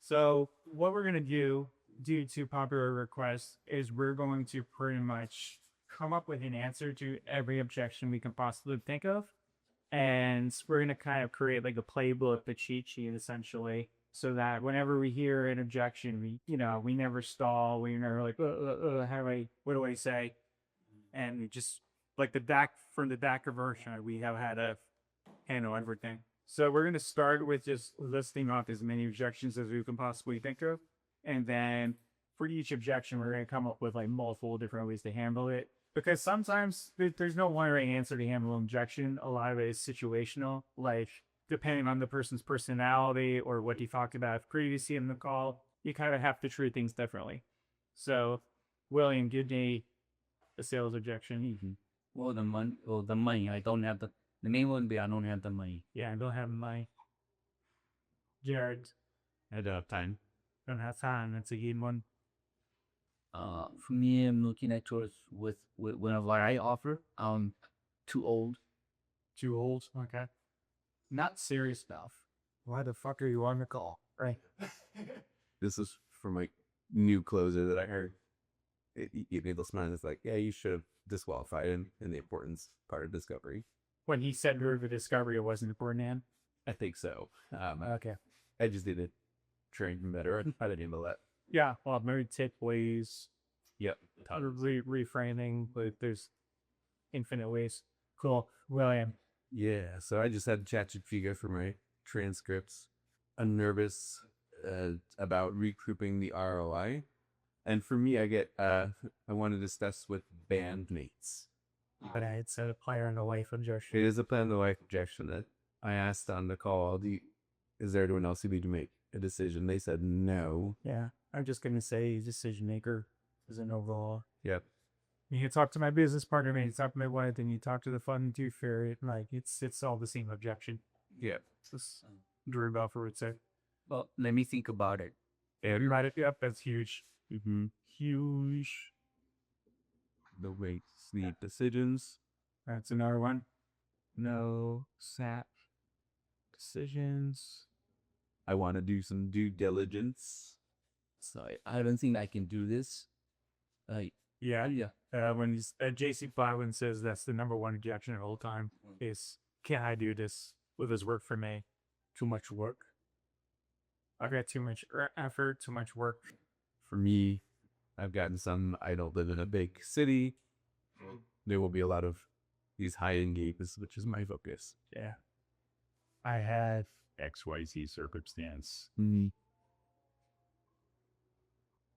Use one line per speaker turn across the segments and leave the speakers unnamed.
So what we're gonna do, due to popular request, is we're going to pretty much come up with an answer to every objection we can possibly think of, and we're gonna kind of create like a playbook, a cheat sheet, essentially, so that whenever we hear an objection, we never stall. We never like, how do what do I say? And we just like the DAC from the DAC version, we have had to handle everything. So we're going to start with just listing off as many objections as we can possibly think of. And then for each objection, we're going to come up with like multiple different ways to handle it. Because sometimes there's no one right answer to handle an objection. A lot of it is situational, like depending on the person's personality or what you talked about previously in the call, you kind of have to treat things differently. So, William, give me a sales objection.
Well, the money. I don't have the main one. Be I don't have the money.
Yeah, I don't have money. Jared,
I don't have time.
don't have time. That's a good one.
For me, I'm looking at yours with whenever I offer. Too old.
Too old. Okay. Not serious enough. Why the fuck are you on the call? Right.
This is from my new closer that I heard. Needless man is like, yeah, you should have disqualified him in the importance part of discovery.
When he said during the discovery, it wasn't important, Ann.
I think so.
Okay.
I just need to train him better on how to handle that.
Yeah. Well, maybe take ways.
Yep.
Reframing, but there's infinite ways. Cool. William.
Yeah. So I just had ChatGPT go for my transcripts. I'm nervous about recouping the ROI. And for me, I want to discuss with bandmates.
But it's a player in the life objection.
It is a plan of the life objection that I asked on the call. Is there anyone else who need to make a decision? They said no.
Yeah. I'm just going to say decision maker is an overall.
Yep.
You can talk to my business partner, man. You talk to my wife, then you talk to the fund tooth fairy. Like it's all the same objection.
Yep.
This Drew Belfer would say.
Well, let me think about it.
Yeah, you write it. Yep, that's huge.
Mm-hmm.
Huge.
The weights, the decisions.
That's another one. No sap decisions.
I want to do some due diligence.
So I don't think I can do this.
Yeah. When JC Plowman says that's the number one objection of all time is, can I do this? Will this work for me? Too much work. I've got too much effort, too much work.
For me, I've gotten some. I don't live in a big city. There will be a lot of these high-end games, which is my focus.
Yeah. I had
XYZ circumstance.
Mm-hmm.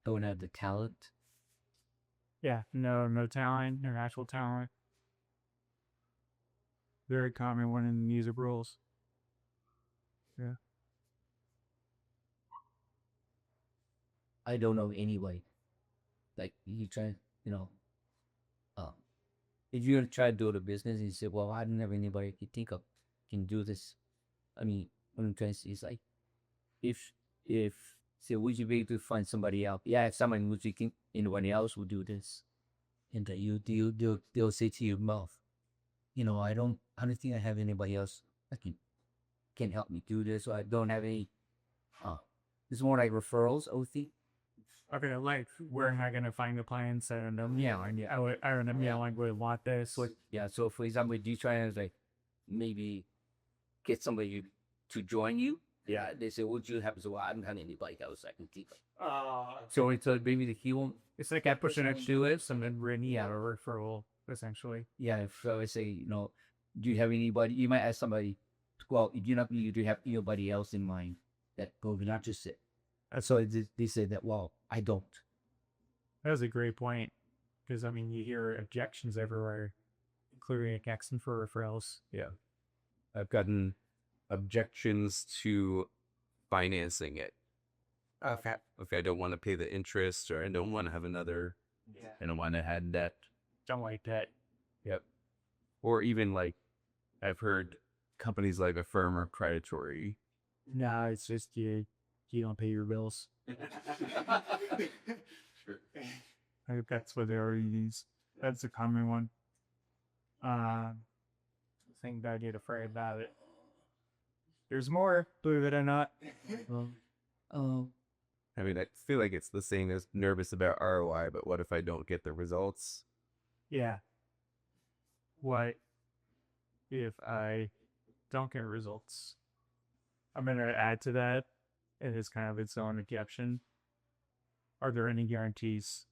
Don't have the talent.
Yeah, no talent, no actual talent. Very common one in the music rules. Yeah.
I don't know anybody. Like you try, if you're gonna try to do the business and you say, well, I don't have anybody you think of can do this. I mean, what I'm trying to say is like, if say, would you be able to find somebody else? Yeah, if someone would think anybody else will do this, and that they'll say to your mouth, I don't think I have anybody else that can help me do this, or I don't have any. It's more like referrals, I would think.
Okay, like, where am I going to find the clients? I don't know. Yeah, I don't know. Yeah, like, we want this.
So for example, do you try to like maybe get somebody to join you? Yeah, they say, would you have? So I don't have anybody else I can keep. So it's maybe he won't.
It's like I push an to it, and then bring out a referral, essentially.
Yeah, if I say, do you have anybody? You might ask somebody, well, if you do have anybody else in mind that goes not just it. So they say that, well, I don't.
That was a great point. Because, I mean, you hear objections everywhere, including asking for referrals.
Yeah. I've gotten objections to financing it.
Okay.
If I don't want to pay the interest, or I don't want to have another, I don't want to have debt.
Don't like that.
Yep. Or even like, I've heard companies like Affirm are predatory.
No, it's just you don't pay your bills.
Sure.
I think that's what they already use. That's a common one. I think that I get afraid about it. There's more, believe it or not.
I mean, I feel like it's the same as nervous about ROI, but what if I don't get the results?
Yeah. What if I don't get results? I'm going to add to that. It is kind of its own caption. Are there any guarantees?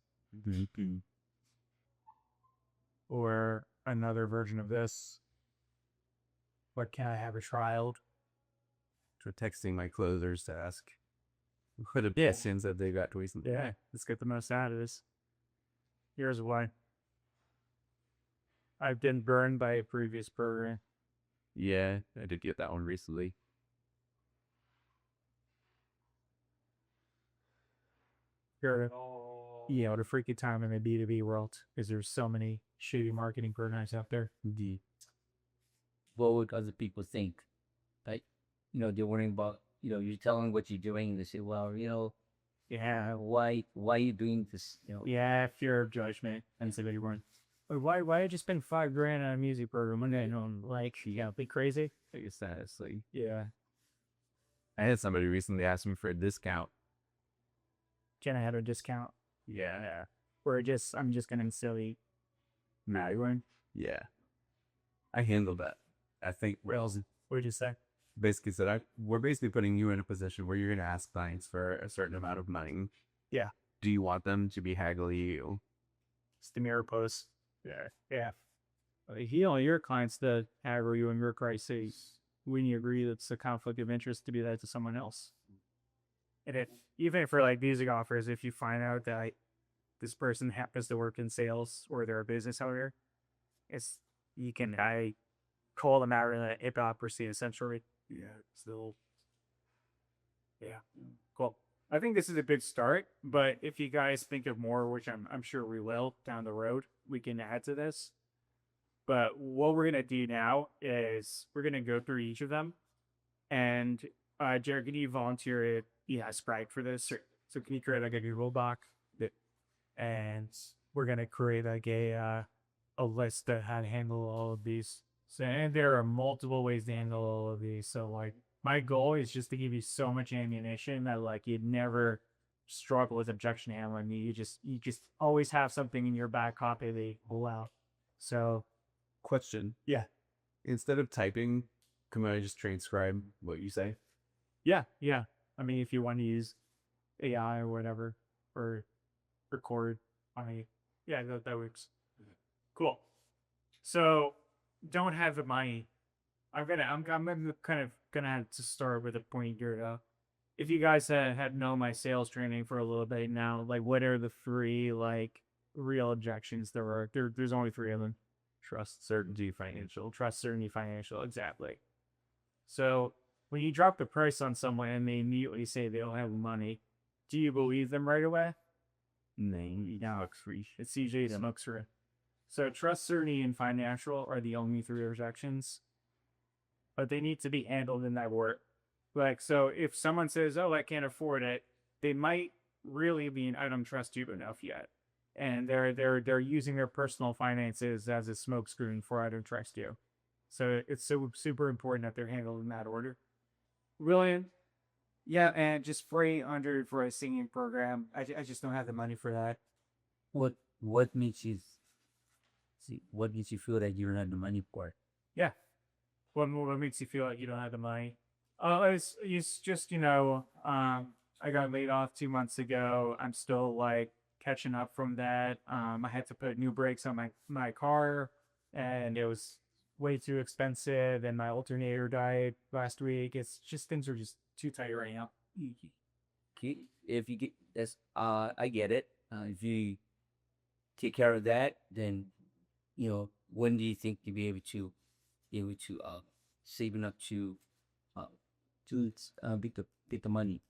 Or another version of this? What can I have a trial?
So texting my closers to ask what
Yeah.
objections that they got recently.
Yeah, let's get the most out of this. Here's why. I've been burned by a previous program.
Yeah, I did get that one recently.
You're, the freaky time in the B2B world because there's so many shitty marketing programs out there.
Indeed.
What would other people think? Like, they're worrying about, you're telling what you're doing, and they say, well,
Yeah,
why are you doing this?
yeah, fear of judgment and somebody born. Why I just spend $5,000 on a music program one day and be crazy?
I guess that's like,
Yeah.
I had somebody recently ask me for a discount.
Can I have a discount? Yeah. Or I'm just gonna silly one.
Yeah. I handled that. I think Rails
What'd you say?
basically said, we're basically putting you in a position where you're going to ask clients for a certain amount of money.
Yeah.
Do you want them to be haggling you?
It's the mirror post. Yeah. Heal your clients that haggle you in your crisis when you agree that's a conflict of interest to be that to someone else. And even for music offers, if you find out that this person happens to work in sales or they're a business owner, I call them out in a hypocrisy essentially. Yeah. Cool. I think this is a good start, but if you guys think of more, which I'm sure we will down the road, we can add to this. But what we're gonna do now is we're gonna go through each of them, and Jared, can you volunteer Sprite for this? So can you create a Google Doc, and we're gonna create a list of how to handle all of these. So, and there are multiple ways to handle all of these. So my goal is just to give you so much ammunition that you'd never struggle with objection handling. You just always have something in your back copy that you pull out. So
Question.
Yeah.
Instead of typing, can I just transcribe what you say?
yeah. I mean, if you want to use AI or whatever or record, that works. Cool. So don't have the money. I'm kind of gonna have to start with a point here. If you guys had known my sales training for a little bit now, what are the three real objections there are? There's only three of them.
Trust, certainty, financial.
Trust, certainty, financial. Exactly. So when you drop the price on someone and they immediately say they don't have money, do you believe them right away? No, it's usually the muxer. So trust, certainty, and financial are the only three objections, but they need to be handled in that order. So if someone says, "Oh, I can't afford it," they might really mean, "I don't trust you enough yet," and they're using their personal finances as a smokescreen for "I don't trust you." So it's so super important that they're handled in that order. William, yeah, and just $4,800 for a singing program. I just don't have the money for that.
What makes you feel that you don't have the money for it?
Yeah. What makes you feel like you don't have the money? It's just, I got laid off 2 months ago. I'm still catching up from that. I had to put new brakes on my car and it was way too expensive and my alternator died last week. It's just, things are just too tight right now.
Okay, if you get that's I get it. If you take care of that, then when do you think you'll be able to save enough to get the money?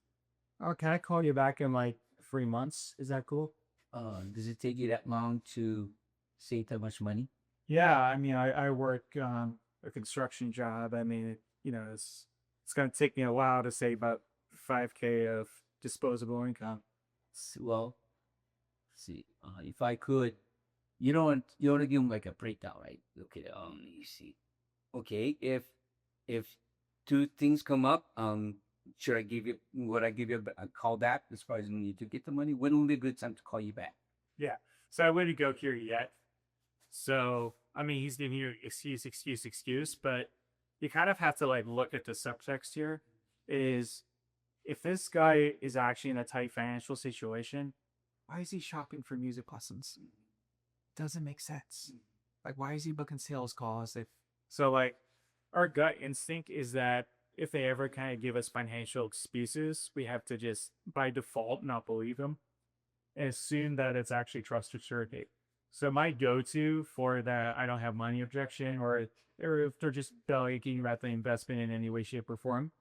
Oh, can I call you back in 3 months? Is that cool?
Does it take you that long to save that much money?
Yeah, I mean, I work a construction job. I mean, it's going to take me a while to save about $5,000 of disposable income.
Well, see, if I could, you don't want to give them a breakdown, right? Okay, you see, okay, if two things come up, should I give you, would I give you a call back as far as you need to get the money? When will be a good time to call you back?
Yeah. So I wouldn't go here yet. So, I mean, he's giving you excuse, but you kind of have to like look at the subtext here is if this guy is actually in a tight financial situation, why is he shopping for music lessons? Doesn't make sense. Like, why is he booking sales calls? So, like, our gut instinct is that if they ever kind of give us financial excuses, we have to just by default not believe them and assume that it's actually trusted surrogate. So my go-to for that I don't have money objection, or if they're just begging about the investment in any way, shape, or form,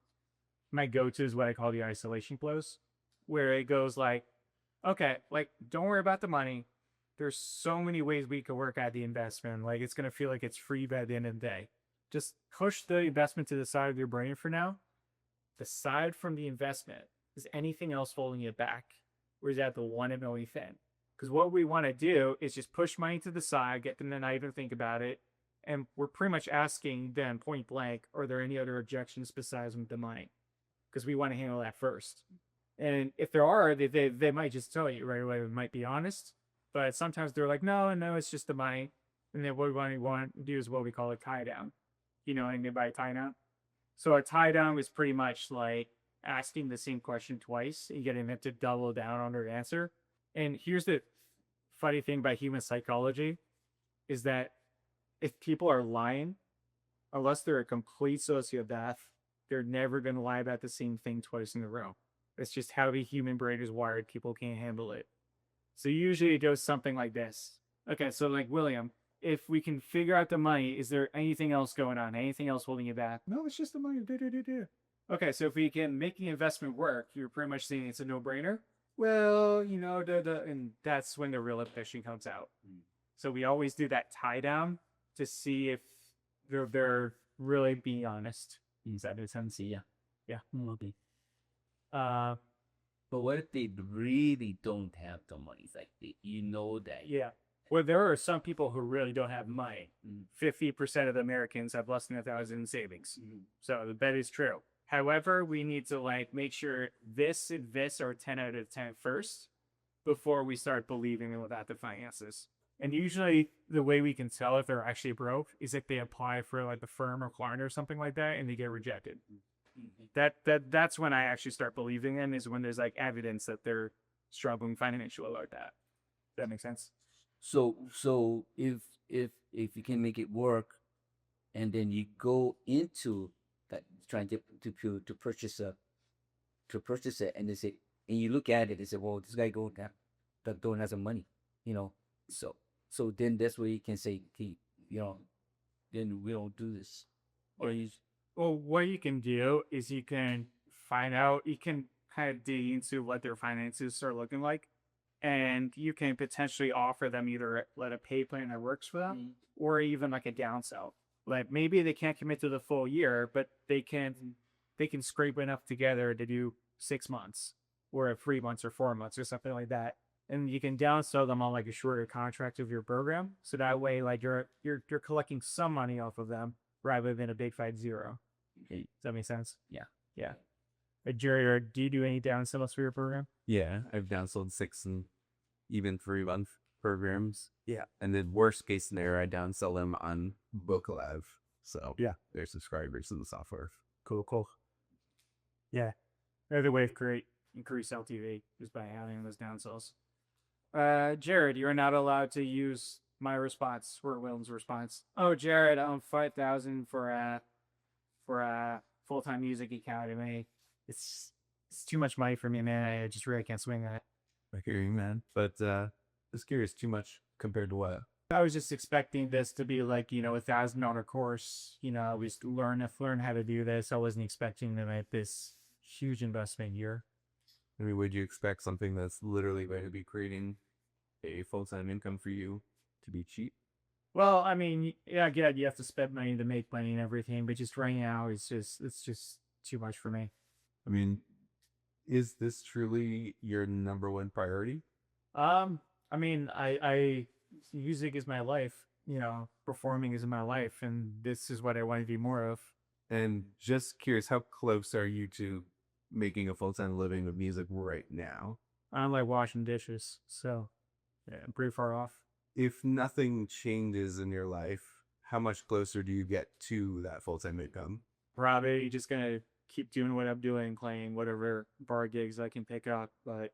my go-to is what I call the isolation close, where it goes like, okay, like don't worry about the money. There's so many ways we could work at the investment. Like it's gonna feel like it's free by the end of the day. Just push the investment to the side of your brain for now. Aside from the investment, is anything else holding it back? Or is that the one and only thing? Because what we want to do is just push money to the side, get them to not even think about it. And we're pretty much asking them point blank, are there any other objections besides the money? Because we want to handle that first. And if there are, they might just tell you right away. We might be honest. But sometimes they're like, no, it's just the money. And then what we want to do is what we call a tie down. You know anything about a tie down? So a tie down is pretty much like asking the same question twice and getting them to double down on their answer. And here's the funny thing about human psychology is that if people are lying, unless they're a complete sociopath, they're never going to lie about the same thing twice in a row. It's just how the human brain is wired. People can't handle it. So usually it goes something like this. Okay, so like William, if we can figure out the money, is there anything else going on? Anything else holding you back? No, it's just the money. Okay, so if we can make the investment work, you're pretty much saying it's a no-brainer. Well, and that's when the real objection comes out. So we always do that tie down to see if they're really being honest.
Does that make sense? Yeah.
Yeah.
Okay.
Uh,
But what if they really don't have the money? It's like that.
yeah. Well, there are some people who really don't have money. 50% of the Americans have less than 1,000 in savings. So the bet is true. However, we need to like make sure this and this are 10 out of 10 first before we start believing them without the finances. And usually the way we can tell if they're actually broke is if they apply for like the firm or client or something like that and they get rejected. That's when I actually start believing them, is when there's like evidence that they're struggling financially like that. Does that make sense?
So if you can make it work, and then you go into that trying to purchase it, and they say, and you look at it and say, well, this guy that don't have some money, so then that's where you can say, hey, then we don't do this, or you.
Well, what you can do is you can kind of dig into what their finances are looking like. And you can potentially offer them either let a pay plan that works for them or even like a downsell. Like maybe they can't commit to the full year, but they can scrape enough together to do 6 months or 3 months or 4 months or something like that. And you can downsell them on like a shorter contract of your program. So that way, like you're collecting some money off of them rather than a big fight zero.
Okay.
Does that make sense?
Yeah.
Yeah. Jerry, do you do any downsells for your program?
Yeah, I've downsold 6 and even 3-month programs.
Yeah.
And then worst case scenario, I downsell them on BookLab. So
Yeah,
they're subscribers to the software.
Cool. Yeah. Another way to increase LTV is by having those downsells. Jared, you're not allowed to use my response or William's response. Oh, Jared, I'm 5,000 for a full-time music academy. It's too much money for me, man. I just really can't swing that.
I hear you, man. But just curious, too much compared to what?
I was just expecting this to be like, $1,000 course. We just learn how to do this. I wasn't expecting to make this huge investment year.
I mean, would you expect something that's literally going to be creating a full-time income for you to be cheap?
Well, I mean, yeah, you have to spend money to make money and everything, but just right now, it's just too much for me.
I mean, is this truly your number one priority?
I mean, I music is my life. Performing is my life, and this is what I want to do more of.
And just curious, how close are you to making a full-time living with music right now.
I'm like washing dishes, so yeah, I'm pretty far off.
If nothing changes in your life, how much closer do you get to that full-time income?
Probably just gonna keep doing what I'm doing, playing whatever bar gigs I can pick up. But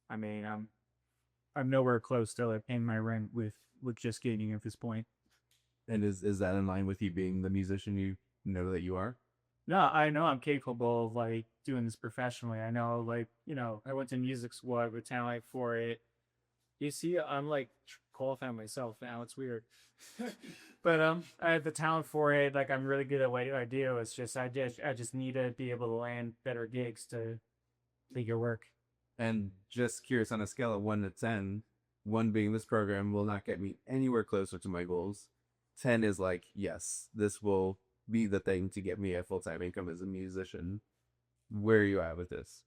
I mean, I'm nowhere close to like paying my rent with just gigging at this point.
And is that in line with you being the musician you know that you are?
No, I know I'm capable of like doing this professionally. I know, like, I went to music school. I have a talent for it. You see, I'm like qualifying myself now. It's weird, but I have the talent for it. Like, I'm really good at what I do. It's just I just need to be able to land better gigs to make it work.
And just curious, on a scale of 1 to 10, 1 being this program will not get me anywhere closer to my goals. 10 is like, yes, this will be the thing to get me a full-time income as a musician. Where are you at with this?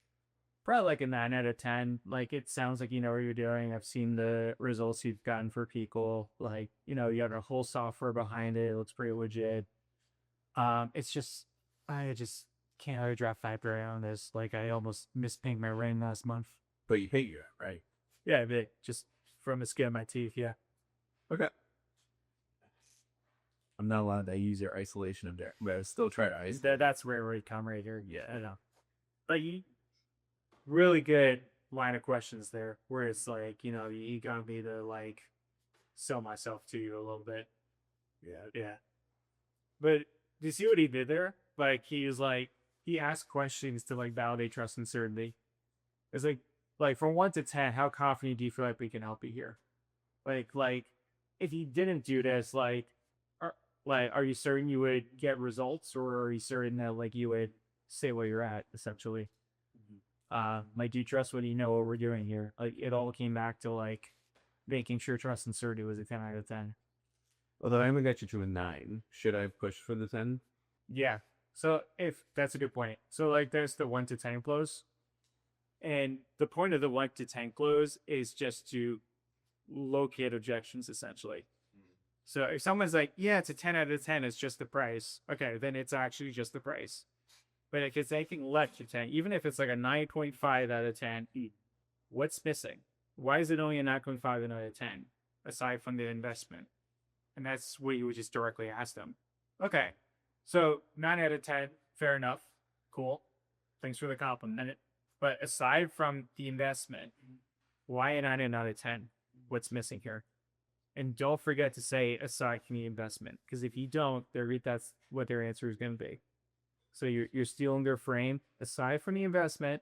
Probably like a 9 out of 10. Like, it sounds like you know what you're doing. I've seen the results you've gotten for people. Like, you got a whole software behind it. It looks pretty legit. It's just, I just can't really drop 5 grand on this. Like, I almost missed paying my rent last month.
But you paid your rent, right?
Yeah, but just from the skin of my teeth. Yeah.
Okay. I'm not allowed to use your isolation of there, but I still try to isolate.
That's where we come right here. Yeah, I know. Like, really good line of questions there, where it's like, you got me to like sell myself to you a little bit. Yeah. But do you see what he did there? Like, he was like, he asked questions to like validate trust and certainty. It's like from 1 to 10, how confident do you feel like we can help you here? Like if you didn't do this, are you certain you would get results, or are you certain that like you would stay where you're at, essentially? Like, do you trust what you know what we're doing here? Like, it all came back to like making sure trust and certainty was a 10 out of 10.
Although I haven't got you to a 9. Should I push for the 10?
Yeah. So if that's a good point. So like there's the 1 to 10 close. And the point of the 1 to 10 close is just to locate objections, essentially. So if someone's like, yeah, it's a 10 out of 10, it's just the price. Okay, then it's actually just the price. But if it's anything less than 10, even if it's like a 9.5 out of 10, what's missing? Why is it only a 9.5 out of 10, aside from the investment? And that's what you would just directly ask them. Okay, so 9 out of 10, fair enough. Cool. Thanks for the compliment. But aside from the investment, why a 9 out of 10? What's missing here? And don't forget to say aside from the investment, because if you don't, that's what their answer is going to be. So you're stealing their frame. Aside from the investment,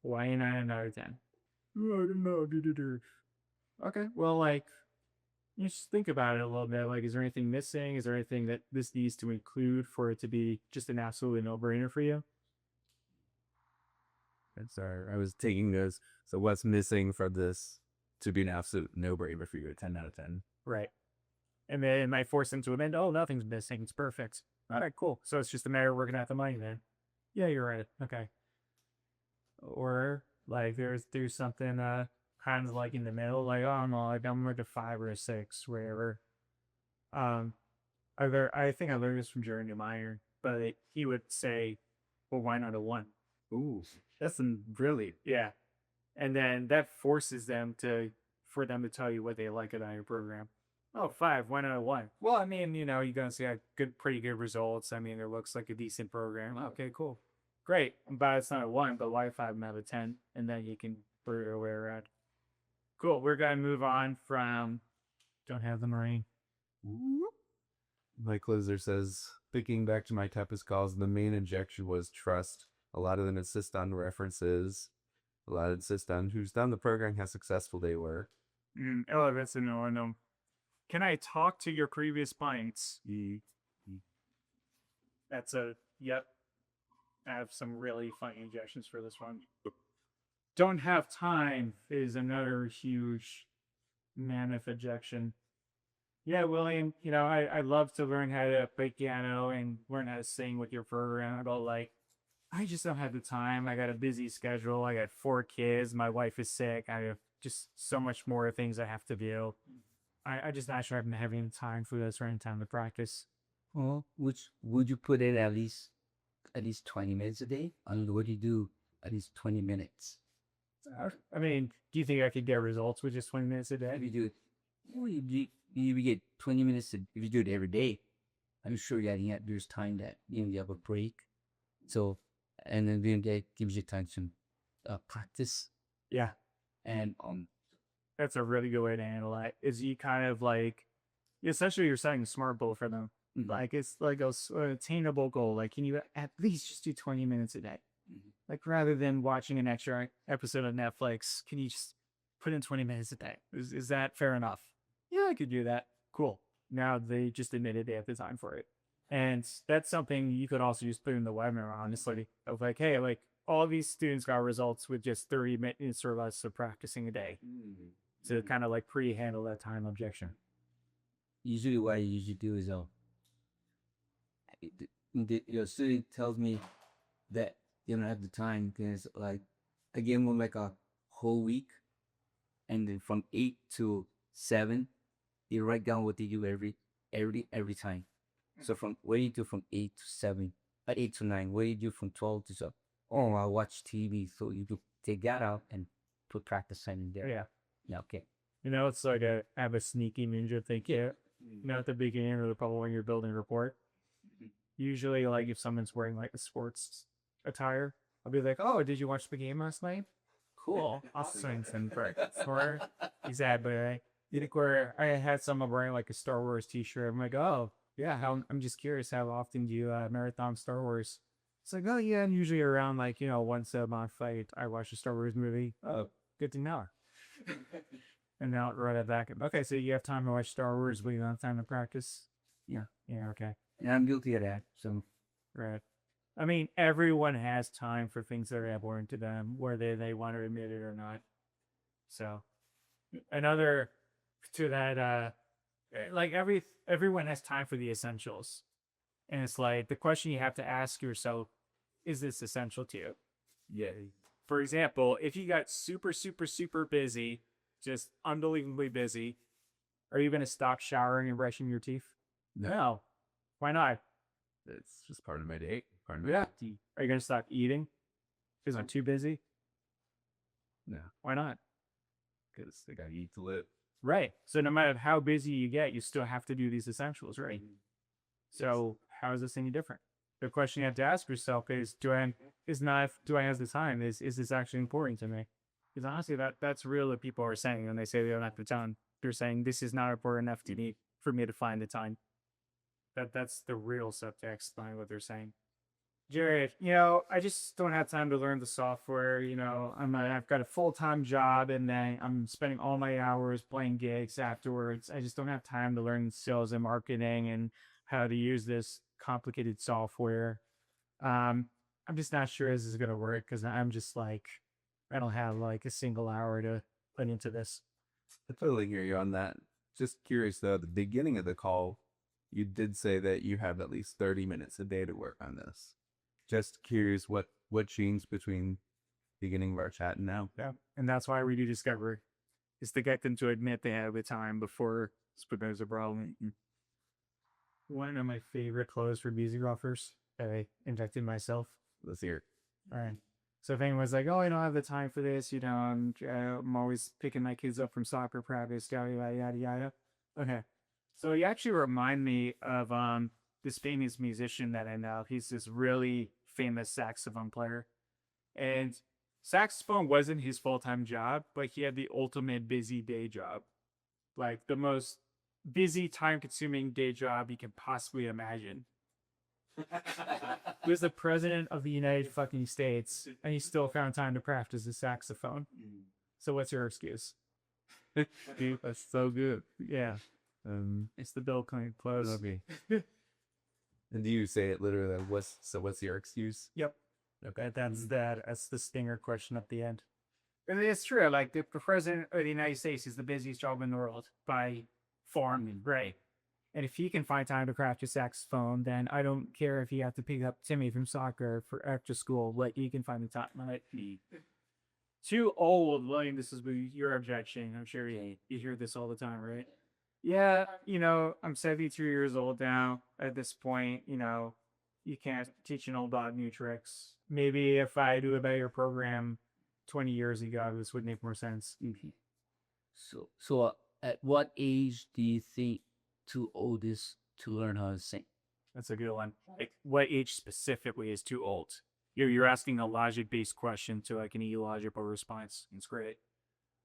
why a 9 out of 10? I don't know. Okay, well, like, you just think about it a little bit. Like, is there anything missing? Is there anything that this needs to include for it to be just an absolutely no-brainer for you?
Sorry, I was taking those. So what's missing for this to be an absolute no-brainer for you? A 10 out of 10.
Right. And then it might force them to amend. Oh, nothing's missing. It's perfect. All right, cool. So it's just a matter of working out the money then. Yeah, you're right. Okay. Or like there's something kind of like in the middle, like, oh no, like I'm like a 5 or a 6, wherever. I think I learned this from Jerry Meyer, but he would say, well, why not a 1?
Ooh, that's brilliant.
Yeah. And then that forces them for them to tell you what they like about your program. Oh, 5, why not a 1? Well, I mean, you're going to see pretty good results. I mean, it looks like a decent program. Okay, cool. Great. But it's not a 1, but why 5 out of 10? And then you can put it away around. Cool. We're going to move on from don't have the Marine.
My closer says, thinking back to my typist calls, the main objection was trust. A lot of them insist on references. A lot insist on who's done the program, how successful they were.
That's a no. Can I talk to your previous clients? That's a yep. I have some really funny injections for this one. Don't have time is another huge mammoth objection. Yeah, William, I love to learn how to play piano and learn how to sing with your program, but like, I just don't have the time. I got a busy schedule. I got 4 kids. My wife is sick. I have just so much more things I have to do. I just not sure I'm having time for this or any time to practice.
Well, would you put it at least at least 20 minutes a day. I mean, what do you do at least 20 minutes?
I mean, do you think I could get results with just 20 minutes a
If
day?
you do it, well, you get 20 minutes. If you do it every day, I'm sure there's time that you have a break. So, and then that gives you time to practice.
Yeah,
And
that's a really good way to handle it. Is you kind of like, essentially, you're setting a smart goal for them.
Mhm.
Like it's like a attainable goal. Like, can you at least just do 20 minutes a day?
Mhm.
Like rather than watching an extra episode of Netflix, can you just put in 20 minutes a day? Is that fair enough? Yeah, I could do that. Cool. Now they just admitted they have the time for it. And that's something you could also just put in the webinar, honestly, of like, hey, like all these students got results with just 30 minutes or less of practicing a day to kind of like pre-handle that time objection.
usually what I usually do is your student tells me that they don't have the time because like I give them like a whole week, and then from 8 to 7 they write down what they do every time. So from what do you do from 8 to 7, at 8 to 9? What do you do from 12 to 7? Oh, I watch TV. So you do take that out and put practice time in there.
Yeah.
Yeah, okay.
You know, it's like I have a sneaky ninja thing. Yeah. You know, at the beginning or probably when you're building a report, usually like if someone's wearing like a sports attire, I'll be like, oh, did you watch the game last night? Cool. I'll swing some practice. Or exactly. Where I had someone wearing like a Star Wars t-shirt. I'm like, oh, yeah, I'm just curious, how often do you marathon Star Wars? It's like, oh, yeah, and usually around like, once a month I watch a Star Wars movie. Oh, good to know. And now right at back. Okay, so you have time to watch Star Wars, but you don't have time to practice?
Yeah.
Yeah, okay.
And I'm guilty of that. So
Right. I mean, everyone has time for things that are important to them, whether they want to admit it or not. So, another to that, like everyone has time for the essentials, and it's like the question you have to ask yourself: is this essential to you?
Yeah.
For example, if you got super, super, super busy, just unbelievably busy, are you going to stop showering and brushing your teeth? No. Why not?
It's just part of my day. Part of my
Yeah. Are you going to stop eating because I'm too busy?
No,
Why not?
because I gotta eat to live.
Right. So no matter how busy you get, you still have to do these essentials, right? So how is this any different? The question you have to ask yourself is, do I have the time? Is this actually important to me? Because honestly, that's real what people are saying when they say they don't have the time. They're saying this is not important enough to me for me to find the time. That's the real subtext behind what they're saying. Jared, I just don't have time to learn the software. I've got a full-time job and then I'm spending all my hours playing gigs afterwards. I just don't have time to learn sales and marketing and how to use this complicated software. I'm just not sure this is going to work because I'm just like, I don't have like a single hour to put into this.
I totally hear you on that. Just curious though, at the beginning of the call, you did say that you have at least 30 minutes a day to work on this. Just curious what changed between beginning of our chat and now.
Yeah. And that's why we do Discovery, is to get them to admit they have the time before there's a problem. One of my favorite clothes for music offers that I injected myself.
Let's hear it.
All right. So if anyone's like, oh, I don't have the time for this, I'm always picking my kids up from soccer practice, yada, yada, yada, yada. Okay. So you actually remind me of this famous musician that I know. He's this really famous saxophone player. And saxophone wasn't his full-time job, but he had the ultimate busy day job. Like the most busy, time-consuming day job you can possibly imagine. He was the president of the United fucking States, and he still found time to practice the saxophone. So what's your excuse?
Dude, that's so good.
Yeah. It's the Bill Clinton close.
Okay. And do you say it literally? What's your excuse?
Yep. Okay, that's the stinger question at the end. And it's true. Like the president of the United States is the busiest job in the world by far, right? And if he can find time to craft a saxophone, then I don't care if you have to pick up Timmy from soccer for after school. Like you can find the time. Right? Too old. William, this is your objection. I'm sure you hear this all the time, right? Yeah, I'm 72 years old now at this point. you can't teach an old dog new tricks. Maybe if I do a better program 20 years ago, this would make more sense.
Mhm. So at what age do you think too old is to learn how to sing?
That's a good one. Like, what age specifically is too old? You're asking a logic-based question to like an illogical response. It's great.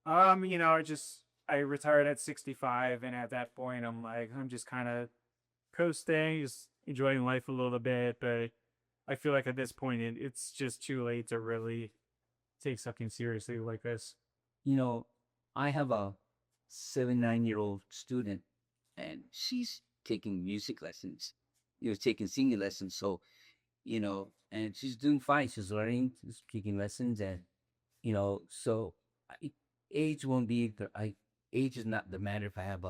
I retired at 65, and at that point, I'm just kind of coasting, just enjoying life a little bit. But I feel like at this point, it's just too late to really take something seriously like this.
You know, I have a 7, 9 year old student, and she's taking music lessons, taking singing lessons. So, and she's doing fine. She's learning, she's taking lessons, and so I, age won't be age is not the matter if I have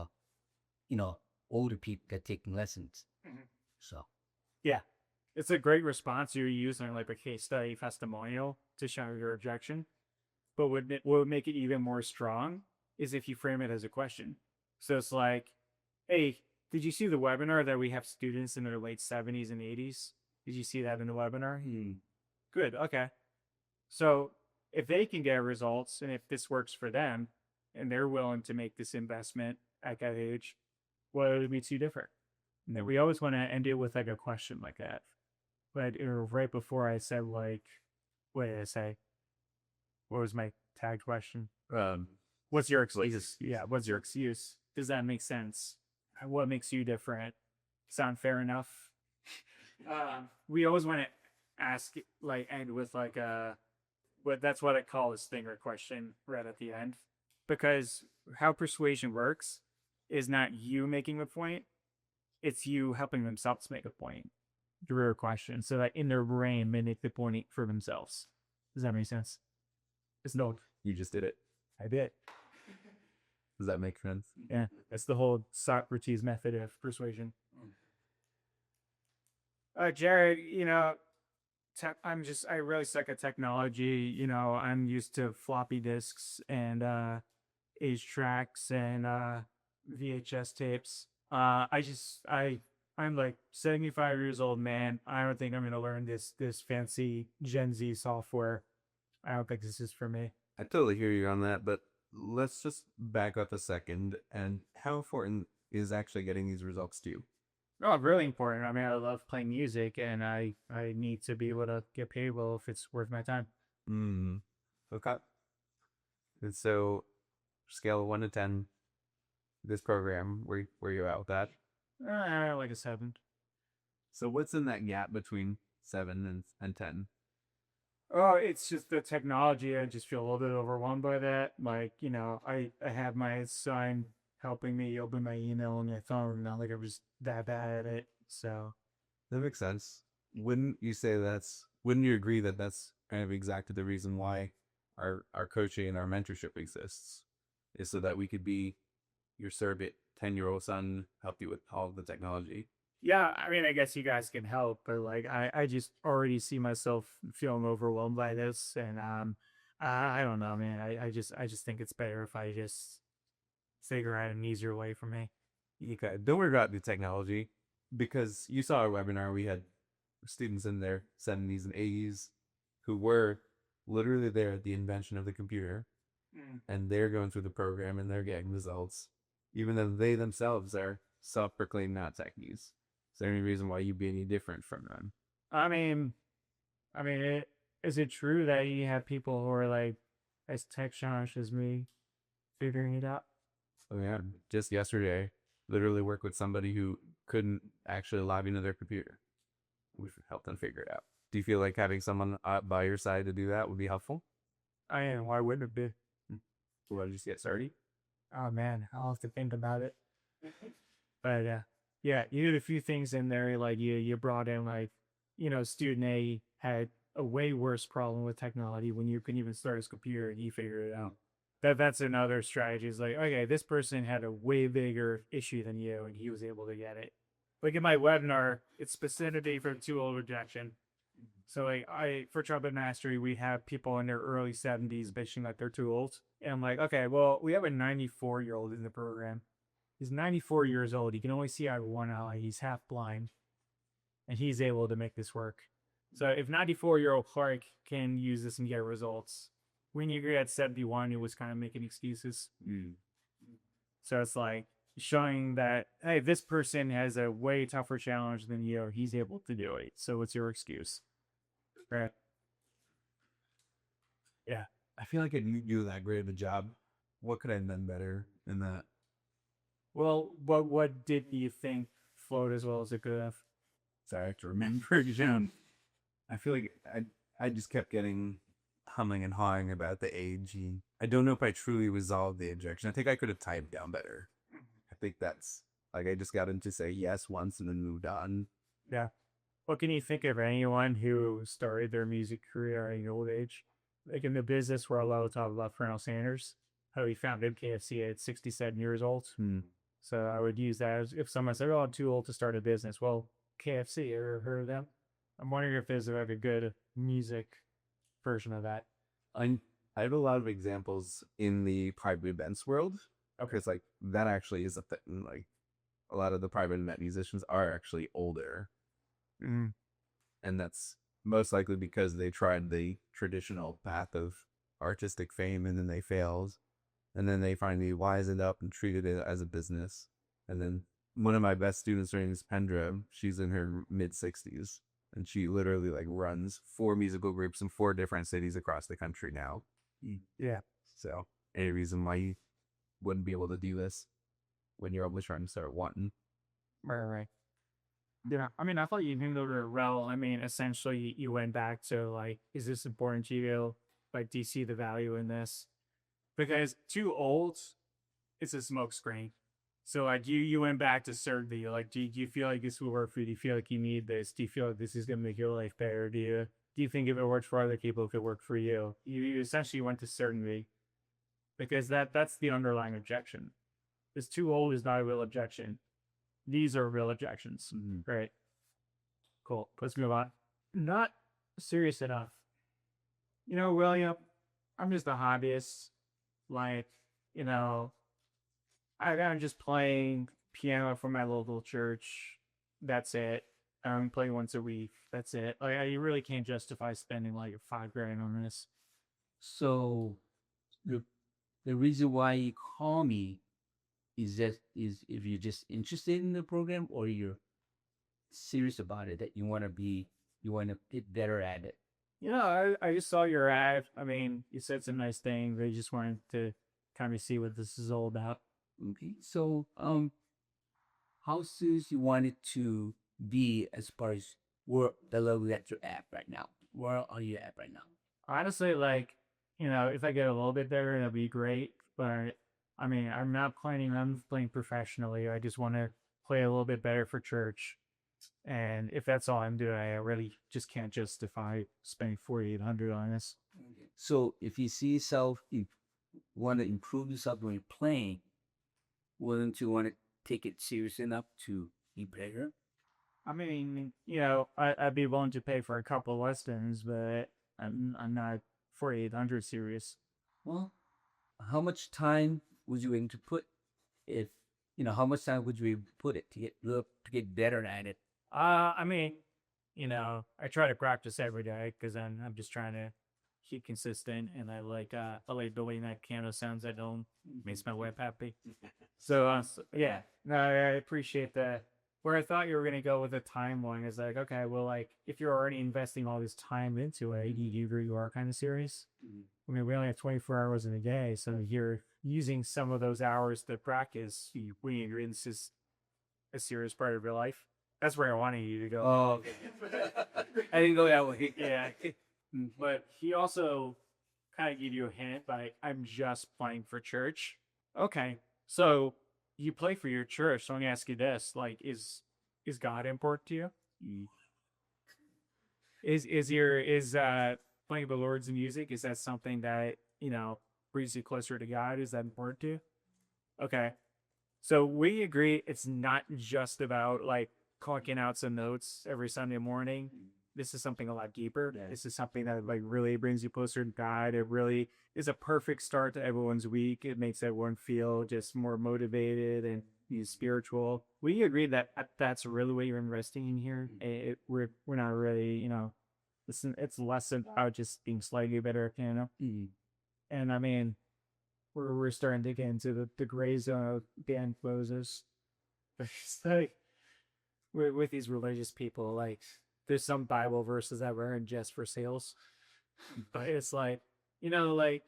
you know, older people that taking lessons.
Mhm.
So,
Yeah, it's a great response you're using, like a case study testimonial to show your objection. But what would make it even more strong is if you frame it as a question. So it's like, hey, did you see the webinar that we have students in their late 70s and 80s? Did you see that in the webinar? Good. Okay. So if they can get results and if this works for them and they're willing to make this investment at that age, what would be too different? And we always want to end it with like a question like that. But right before I said like, what did I say? What was my tag question? What's your excuse? Yeah, what's your excuse? Does that make sense? What makes you different? Sound fair enough? We always want to ask, like, end with like that's what I call a stinger question right at the end, because how persuasion works is not you making the point; it's you helping themselves make a point through a question, so that in their brain they make the point for themselves. Does that make sense? It's no,
You just did it.
I did.
Does that make sense?
Yeah, that's the whole Socrates method of persuasion. Jared, I really suck at technology. I'm used to floppy disks and H tracks and VHS tapes. I'm like 75 years old, man. I don't think I'm gonna learn this fancy Gen Z software. I don't think this is for me.
I totally hear you on that, but let's just back up a second. And how important is actually getting these results to you?
Oh, really important. I mean, I love playing music, and I need to be able to get paid well if it's worth my time.
Okay. And so, scale of 1 to 10, this program, where you at with that?
Like a 7.
So, what's in that gap between 7 and 10?
Oh, it's just the technology. I just feel a little bit overwhelmed by that. Like, I have my son helping me open my email on my phone. Not like I was that bad at it. So
That makes sense. Wouldn't you agree that that's kind of exactly the reason why our coaching and our mentorship exists? Is so that we could be your surrogate 10-year-old son, help you with all of the technology.
yeah, I mean, I guess you guys can help, but like, I just already see myself feeling overwhelmed by this, and I don't know, man. I just think it's better if I just figure out an easier way for me.
Okay, don't worry about the technology, because you saw our webinar. We had students in their 70s and 80s who were literally there at the invention of the computer, and they're going through the program and they're getting results, even though they themselves are self-proclaimed not techies. Is there any reason why you'd be any different from them?
I mean, is it true that you have people who are like as tech challenged as me figuring it out?
Oh yeah, just yesterday, literally worked with somebody who couldn't actually log into their computer. We've helped them figure it out. Do you feel like having someone by your side to do that would be helpful?
I am. Why wouldn't it be?
Well, just get started.
Oh man, I'll have to think about it. But yeah, you did a few things in there. Like you brought in like, student A had a way worse problem with technology when you couldn't even start his computer and he figured it out. That's another strategy. Is like, okay, this person had a way bigger issue than you and he was able to get it. Like in my webinar, it's specificity for too old rejection. So like for trumpet mastery, we have people in their early 70s bitching that they're too old. And I'm like, okay, well, we have a 94-year-old in the program. He's 94 years old. He can only see out of one eye. He's half blind. and he's able to make this work. So if 94-year-old Clark can use this and get results, when you're at 71, it was kind of making excuses. So it's like showing that, hey, this person has a way tougher challenge than you, or he's able to do it. So what's your excuse? Right. Yeah.
I feel like I didn't do that great of a job. What could I have done better in that?
Well, what did you think flowed as well as it could have?
Sorry, I have to remember again. I feel like I just kept getting humming and hawing about the age. I don't know if I truly resolved the objection. I think I could have typed down better. I think that's like I just got him to say yes once and then moved on.
Yeah. What can you think of anyone who started their music career at an old age? Like in the business where a lot of talk about Colonel Sanders, how he founded KFC at 67 years old. So I would use that as if someone said, oh, I'm too old to start a business. Well, KFC, ever heard of them? I'm wondering if there's like a good music version of that.
I have a lot of examples in the private events world.
Okay.
Because like that actually is a thing. Like a lot of the private event musicians are actually older. And that's most likely because they tried the traditional path of artistic fame and then they failed. And then they finally wisened up and treated it as a business. And then one of my best students, her name is Pendra. She's in her mid-60s. And she literally like runs 4 musical groups in 4 different cities across the country now.
Yeah.
So any reason why you wouldn't be able to do this when you're always trying to start wanting?
Right. Yeah. I mean, I thought you knew the well. I mean, essentially, you went back to like, is this important to you? Like, do you see the value in this? Because too old, it's a smokescreen. So like you went back to certainty. Like, do you feel like this will work for you? Do you feel like you need this? Do you feel like this is gonna make your life better? Do you think if it works for other people, it could work for you? You essentially went to certainty. Because that's the underlying objection. This too old is not a real objection. These are real objections. Right. Cool. Let's move on. Not serious enough. You know, William, I'm just a hobbyist. Like, you know, I'm just playing piano for my local church. That's it. I'm playing once a week. That's it. Like, you really can't justify spending like $5,000 on this.
So the reason why you call me is if you're just interested in the program or you're serious about it, that you want to get better at it.
You know, I just saw your ad. I mean, you said some nice things. I just wanted to kind of see what this is all about.
Okay. So how serious you want it to be as far as the level that you're at right now? Where are you at right now?
Honestly, like, you know, if I get a little bit better, that'd be great. But I mean, I'm not planning on playing professionally. I just want to play a little bit better for church. And if that's all I'm doing, I really just can't justify spending $4,800 on this.
So if you see yourself, you want to improve yourself when you're playing, wouldn't you want to take it serious enough to be better?
I mean, you know, I'd be willing to pay for a couple lessons, but I'm not 4,800 serious.
Well, how much time would you aim to put if how much time would you put it to get better at it?
I mean, you know, I try to practice every day because I'm just trying to keep consistent, and I like the way that piano sounds. I don't makes my web happy. So yeah, no, I appreciate that. Where I thought you were gonna go with a timeline is like, okay, well, like if you're already investing all this time into it, you are kind of serious. I mean, we only have 24 hours in a day, so you're using some of those hours to practice. When you're in this is a serious part of your life. That's where I wanted you to go.
Oh, I didn't go that way.
Yeah. But he also kind of gave you a hint by, I'm just playing for church. Okay. So you play for your church. So I'm going to ask you this. Like, is God important to you? Is playing the Lord's music, is that something that, you know, brings you closer to God? Is that important to you? Okay. So we agree it's not just about like clocking out some notes every Sunday morning. This is something a lot deeper. Yeah. This is something that like really brings you closer to God. It really is a perfect start to everyone's week. It makes everyone feel just more motivated and he's spiritual. We agree that that's really what you're investing in here. We're not really, listen, it's less about just being slightly better, And I mean, we're starting to get into the gray zone of band closes. It's like with these religious people, like there's some Bible verses that were in just for sales, but it's like, like,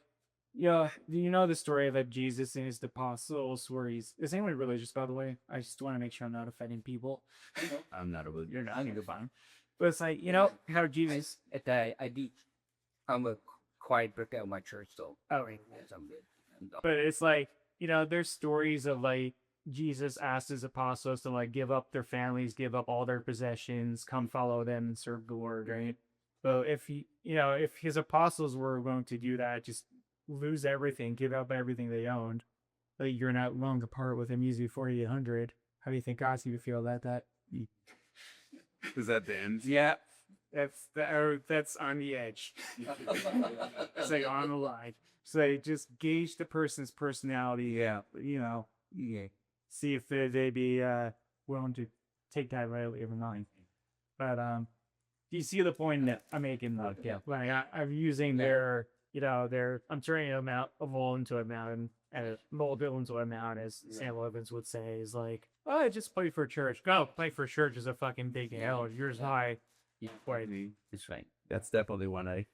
do you know the story of Jesus and his apostles where is anyone religious, by the way? I just want to make sure I'm not offending people.
I'm not a religious.
You're not, you're fine. But it's like, how Jesus.
I do. I'm a quiet brick at my church, so.
Oh, right.
Yes, I'm good.
But it's like, there's stories of like Jesus asked his apostles to like give up their families, give up all their possessions, come follow them and serve the Lord, right? So if if his apostles were going to do that, just lose everything, give up everything they owned, like you're not willing to part with him using 4,800. How do you think God's gonna feel about that?
Is that the end?
Yeah, that's on the edge. It's like on the line. So just gauge the person's personality.
Yeah.
Yeah. See if they'd be willing to take that rightly or not. But do you see the point that I'm making?
Yeah.
Like I'm using I'm turning them out a mole into a mountain and a molehill into a mountain, as Sam Evans would say, is like, oh, I just play for church. Go play for church is a fucking big hill. Yours high.
Yeah. It's right.
That's definitely one I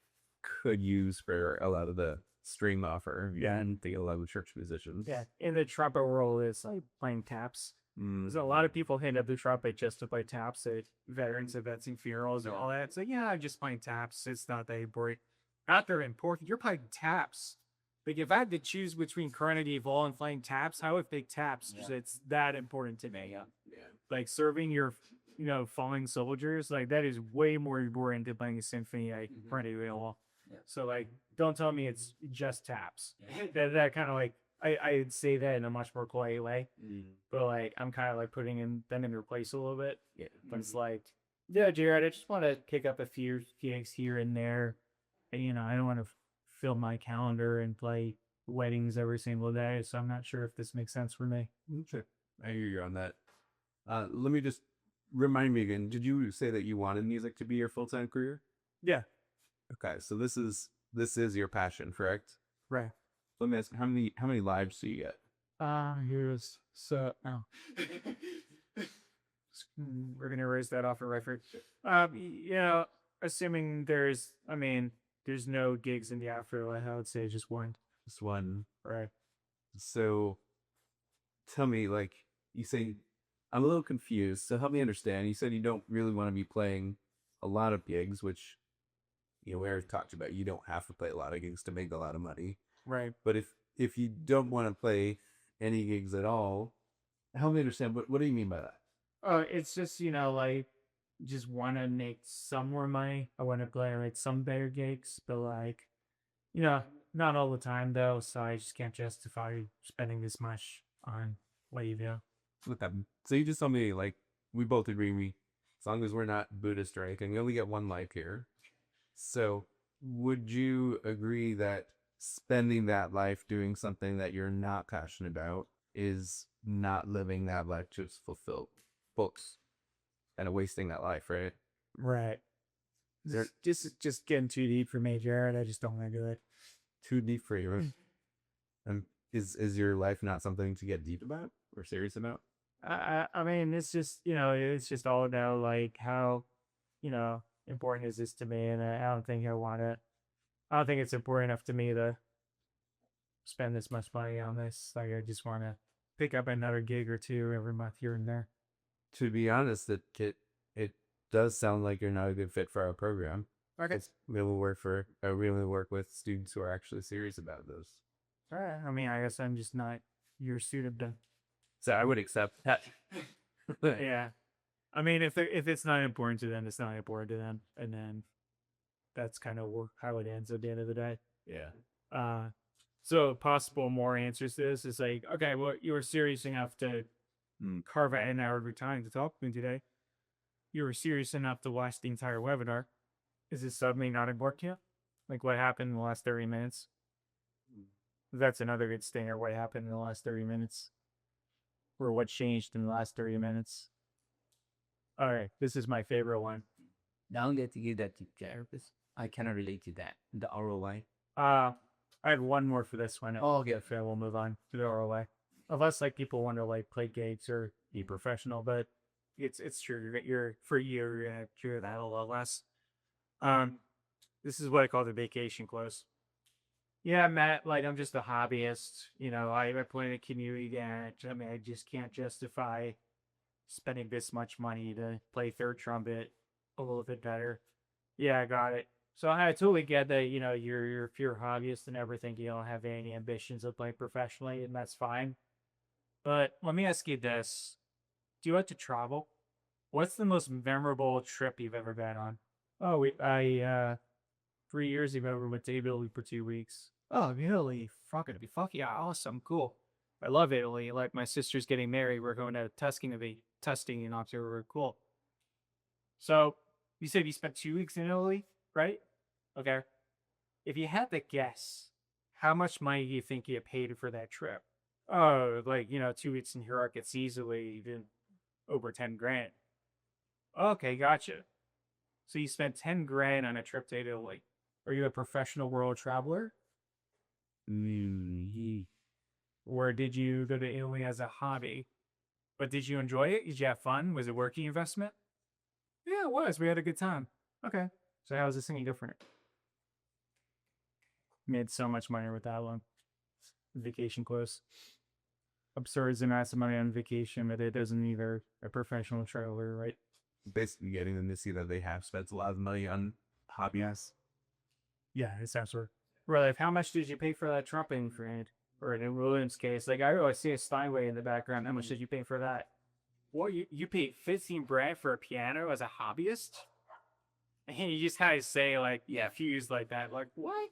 could use for a lot of the string offer. Yeah, and a lot of the church musicians.
Yeah, in the trumpet world, it's like playing taps. There's a lot of people hit up the trumpet just to play taps at veterans events and funerals and all that. It's like, yeah, I'm just playing taps. It's not that important. Not that important. You're playing taps. Like, if I had to choose between Carnegie Vol and playing taps, I would pick taps.
Yeah.
It's that important to me.
Yeah.
Like, serving your, fallen soldiers, like, that is way more important than playing a symphony at Carnegie Vol.
Yeah.
So, like, don't tell me it's just taps. That kind of, like, I'd say that in a much more quiet way. But, like, I'm kind of, like, putting them in their place a little bit.
Yeah.
But it's like, yeah, Jared, I just want to kick up a few gigs here and there. And, I don't want to fill my calendar and play weddings every single day. So I'm not sure if this makes sense for me.
Sure. I hear you on that. Let me just remind me again. Did you say that you wanted music to be your full-time career?
Yeah.
Okay, so this is your passion, correct?
Right.
Let me ask, how many lives do you get?
Here's no. We're gonna raise that off a record. Assuming there's no gigs in the afterlife, I would say just one.
Just one.
Right.
So tell me, like, you say, I'm a little confused, so help me understand. You said you don't really want to be playing a lot of gigs, which, we already talked about. You don't have to play a lot of gigs to make a lot of money.
Right.
But if you don't want to play any gigs at all, help me understand, what do you mean by that?
It's just, just want to make some more money. I want to play like some better gigs, but like, not all the time though. So I just can't justify spending this much on what you do.
Okay. So you just told me, like, we both agree, as long as we're not Buddhist or anything, we only get one life here. So would you agree that spending that life doing something that you're not passionate about is not living that life to its fulfilled books and wasting that life, right?
Right. Just getting too deep for me, Jared. I just don't want to do it.
Too deep for you. And is your life not something to get deep about or serious about?
I mean, it's just, it's just all about like how, important is this to me? And I don't think I want it. I don't think it's important enough to me to spend this much money on this. Like, I just want to pick up another gig or two every month here and there.
To be honest, it does sound like you're not a good fit for our program.
Okay.
We only work with students who are actually serious about this.
All right. I mean, I guess I'm just not your student then.
So I would accept that.
Yeah. I mean, if it's not important to them, it's not important to them, and then that's kind of how it ends at the end of the day.
Yeah.
So possible more answers to this is like, okay, well, you were serious enough to carve out an hour of your time to talk to me today. You were serious enough to watch the entire webinar. Is this suddenly not important to you? Like, what happened in the last 30 minutes? That's another good stinger. What happened in the last 30 minutes? or what changed in the last 30 minutes. All right, this is my favorite one.
Now that you give that to therapists, I cannot relate to that. The ROI.
I had one more for this one.
Oh, okay.
Okay, we'll move on to the ROI. Unless like people want to like play games or be professional, but it's true. You're for you're gonna cure that a lot less. This is what I call the vacation close. Yeah, Matt, like I'm just a hobbyist. You know, I play in a community dance. I mean, I just can't justify spending this much money to play third trumpet a little bit better. Yeah, I got it. So I totally get that, you know, you're if you're a hobbyist and everything, you don't have any ambitions of playing professionally, and that's fine. But let me ask you this. Do you like to travel? What's the most memorable trip you've ever been on? Oh, 3 years ago we went to Italy for 2 weeks. Oh, really? Fuck yeah, awesome, cool. I love Italy. Like my sister's getting married. We're going to Tuscany to be testing in October. Cool. So you said you spent 2 weeks in Italy, right? Okay. If you had to guess, how much money do you think you paid for that trip? Oh, like, 2 weeks in Iraq, it's easily even over 10 grand. Okay, gotcha. So you spent 10 grand on a trip to Italy. Are you a professional world traveler? Or did you go to Italy as a hobby? But did you enjoy it? Did you have fun? Was it working investment? Yeah, it was. We had a good time. Okay. So how is this any different? Made so much money with that one. Vacation close. Absurd amounts of money on vacation, but it doesn't either a professional traveler, right?
Basically getting them to see that they have spent a lot of money on hobbies.
Yeah, it sounds right. Well, like, how much did you pay for that trumping friend? Or in William's case, like I always see a Steinway in the background. How much did you pay for that? What, you paid 15 grand for a piano as a hobbyist? And you just kind of say like, yeah, fused like that. Like, what?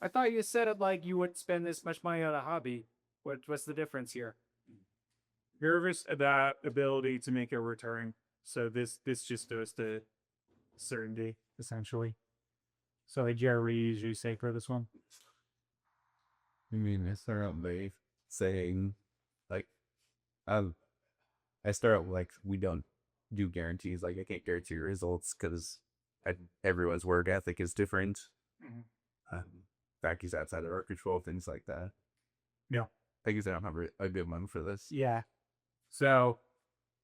I thought you said it like you wouldn't spend this much money on a hobby. What's the difference here? Nervous about ability to make a return. So this just goes to certainty, essentially. So like Jerry usually say for this one.
I mean, I start out by saying, like, I start out like we don't do guarantees. Like, I can't guarantee results because everyone's work ethic is different. Factors outside of our control, things like that.
Yeah.
I guess I don't have a good one for this.
Yeah. So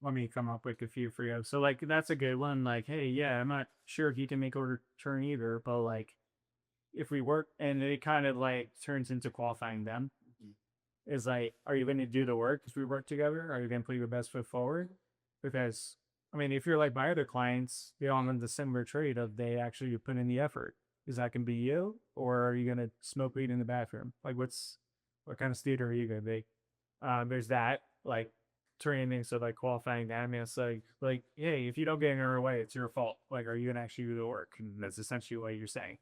let me come up with a few for you. So like that's a good one. Like, hey, yeah, I'm not sure if you can make a return either, but like if we work and it kind of like turns into qualifying them. Is like, are you going to do the work if we work together? Are you going to put your best foot forward? Because I mean, if you're like my other clients, they all have the similar trait of they actually put in the effort. Is that going to be you, or are you going to smoke weed in the bathroom? Like, what kind of student are you going to be? There's that, like, turning into like qualifying that. I mean, it's like, hey, if you don't get in our way, it's your fault. Like, are you going to actually do the work? And that's essentially what you're saying.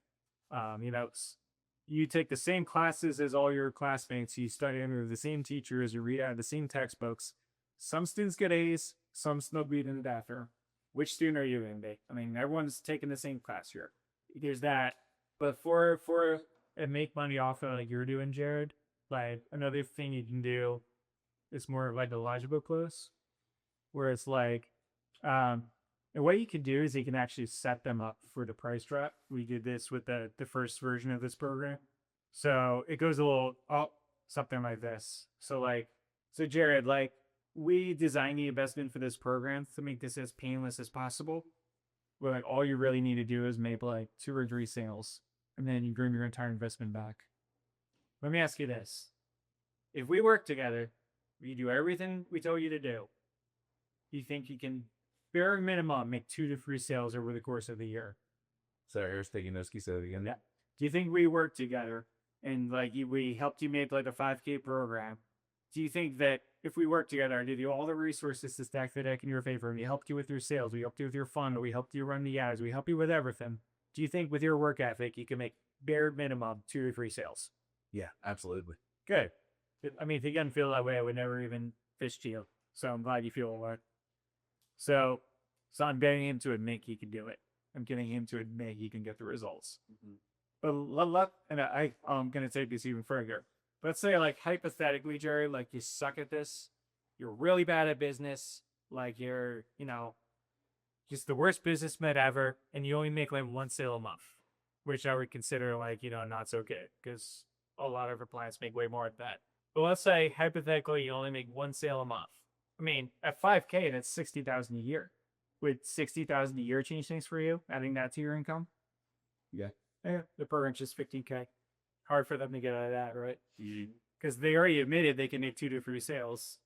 You take the same classes as all your classmates. You study under the same teachers. You read out of the same textbooks. Some students get A's. Some smoke weed in the bathroom. Which student are you going to be? I mean, everyone's taking the same class here. There's that. But for and make money off of like you're doing, Jared, like another thing you can do is more like the logical close, where it's like, and what you can do is you can actually set them up for the price drop. We did this with the first version of this program. So it goes a little, something like this. So Jared, like we designed the investment for this program to make this as painless as possible. Where like all you really need to do is make like 2 or 3 sales, and then you bring your entire investment back. Let me ask you this. If we work together, we do everything we told you to do, you think you can bare minimum make 2 to 3 sales over the course of the year?
Sorry, I was taking Noski so again.
Yeah. Do you think we work together and like we helped you make like a 5K program? Do you think that if we work together, I give you all the resources to stack the deck in your favor, and we helped you with your sales, we helped you with your fund, we helped you run the ads, we help you with everything. Do you think with your work ethic, you can make bare minimum 2 or 3 sales?
Yeah, absolutely.
Good. I mean, if you didn't feel that way, I would never even fish to you. So I'm glad you feel that. So I'm getting him to admit he can do it. I'm getting him to admit he can get the results. But I'm going to take this even further. Let's say, like, hypothetically, Jerry, like, you suck at this. you're really bad at business, like you're, just the worst businessman ever, and you only make like one sale a month, which I would consider like, not so good because a lot of our clients make way more than that. But let's say hypothetically you only make one sale a month. I mean, at 5K, that's 60,000 a year. Would 60,000 a year change things for you? Adding that to your income?
Yeah.
Yeah, the program's just 15K. Hard for them to get out of that, right? Because they already admitted they can make 2 to 3 sales.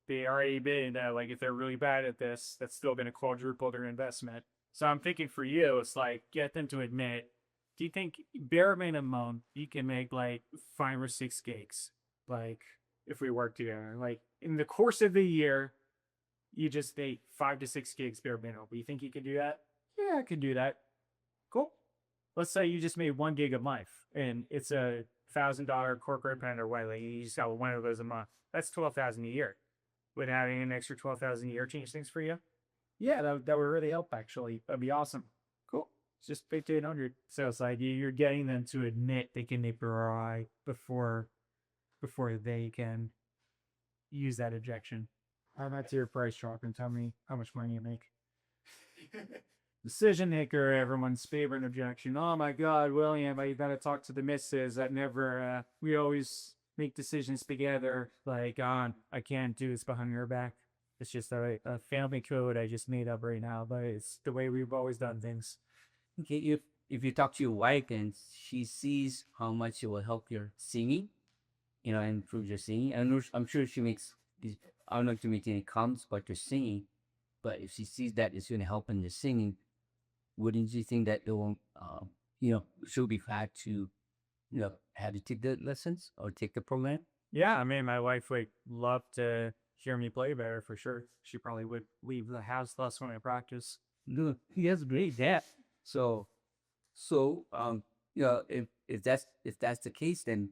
They already admitted that, like, if they're really bad at this, that's still going to quadruple their investment. So I'm thinking for you, it's like, get them to admit, do you think bare minimum you can make like 5 or 6 gigs? Like, if we work together, like in the course of the year, you just make 5 to 6 gigs bare minimum. You think you can do that? Yeah, I can do that. Cool. Let's say you just made 1 gig a month and it's a $1,000 corporate pen or what, like you just got one of those a month. That's 12,000 a year. Would having an extra 12,000 a year change things for you? Yeah, that would really help actually. That'd be awesome. Cool. It's just 1,500. So it's like you're getting them to admit they can make ROI before they can use that objection. How about your price drop and tell me how much money you make? Decision maker, everyone's favorite objection. Oh my God, William, you gotta talk to the missus. That never, we always make decisions together. Like, I can't do this behind your back. It's just a family code I just made up right now, but it's the way we've always done things.
Okay, if you talk to your wife and she sees how much it will help your singing, and improve your singing, and I'm sure she makes these. I don't know if she makes any comments about your singing, but if she sees that it's going to help in your singing, wouldn't you think that it won't, she'll be glad to, have you take the lessons or take the program?
Yeah, I mean, my wife would love to hear me play better for sure. She probably would leave the house less when I practice.
No, he has great dad. So, if that's the case, then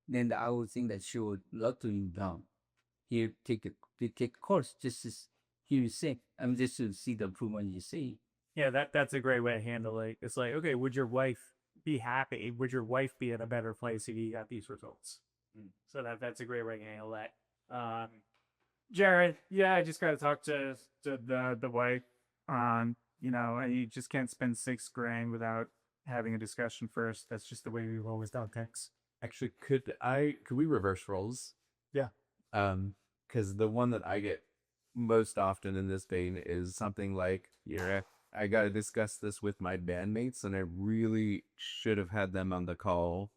then I would think that she would love to here take a course just to hear you sing. Just to see the improvement you see.
Yeah, that's a great way to handle it. It's like, okay, would your wife be happy? Would your wife be in a better place if you got these results? So that's a great way to handle that. Jared, yeah, I just got to talk to the wife. And you just can't spend $6,000 without having a discussion first. That's just the way we've always done things.
Actually, could we reverse roles?
Yeah.
Because the one that I get most often in this vein is something like, I got to discuss this with my bandmates, and I really should have had them on the call.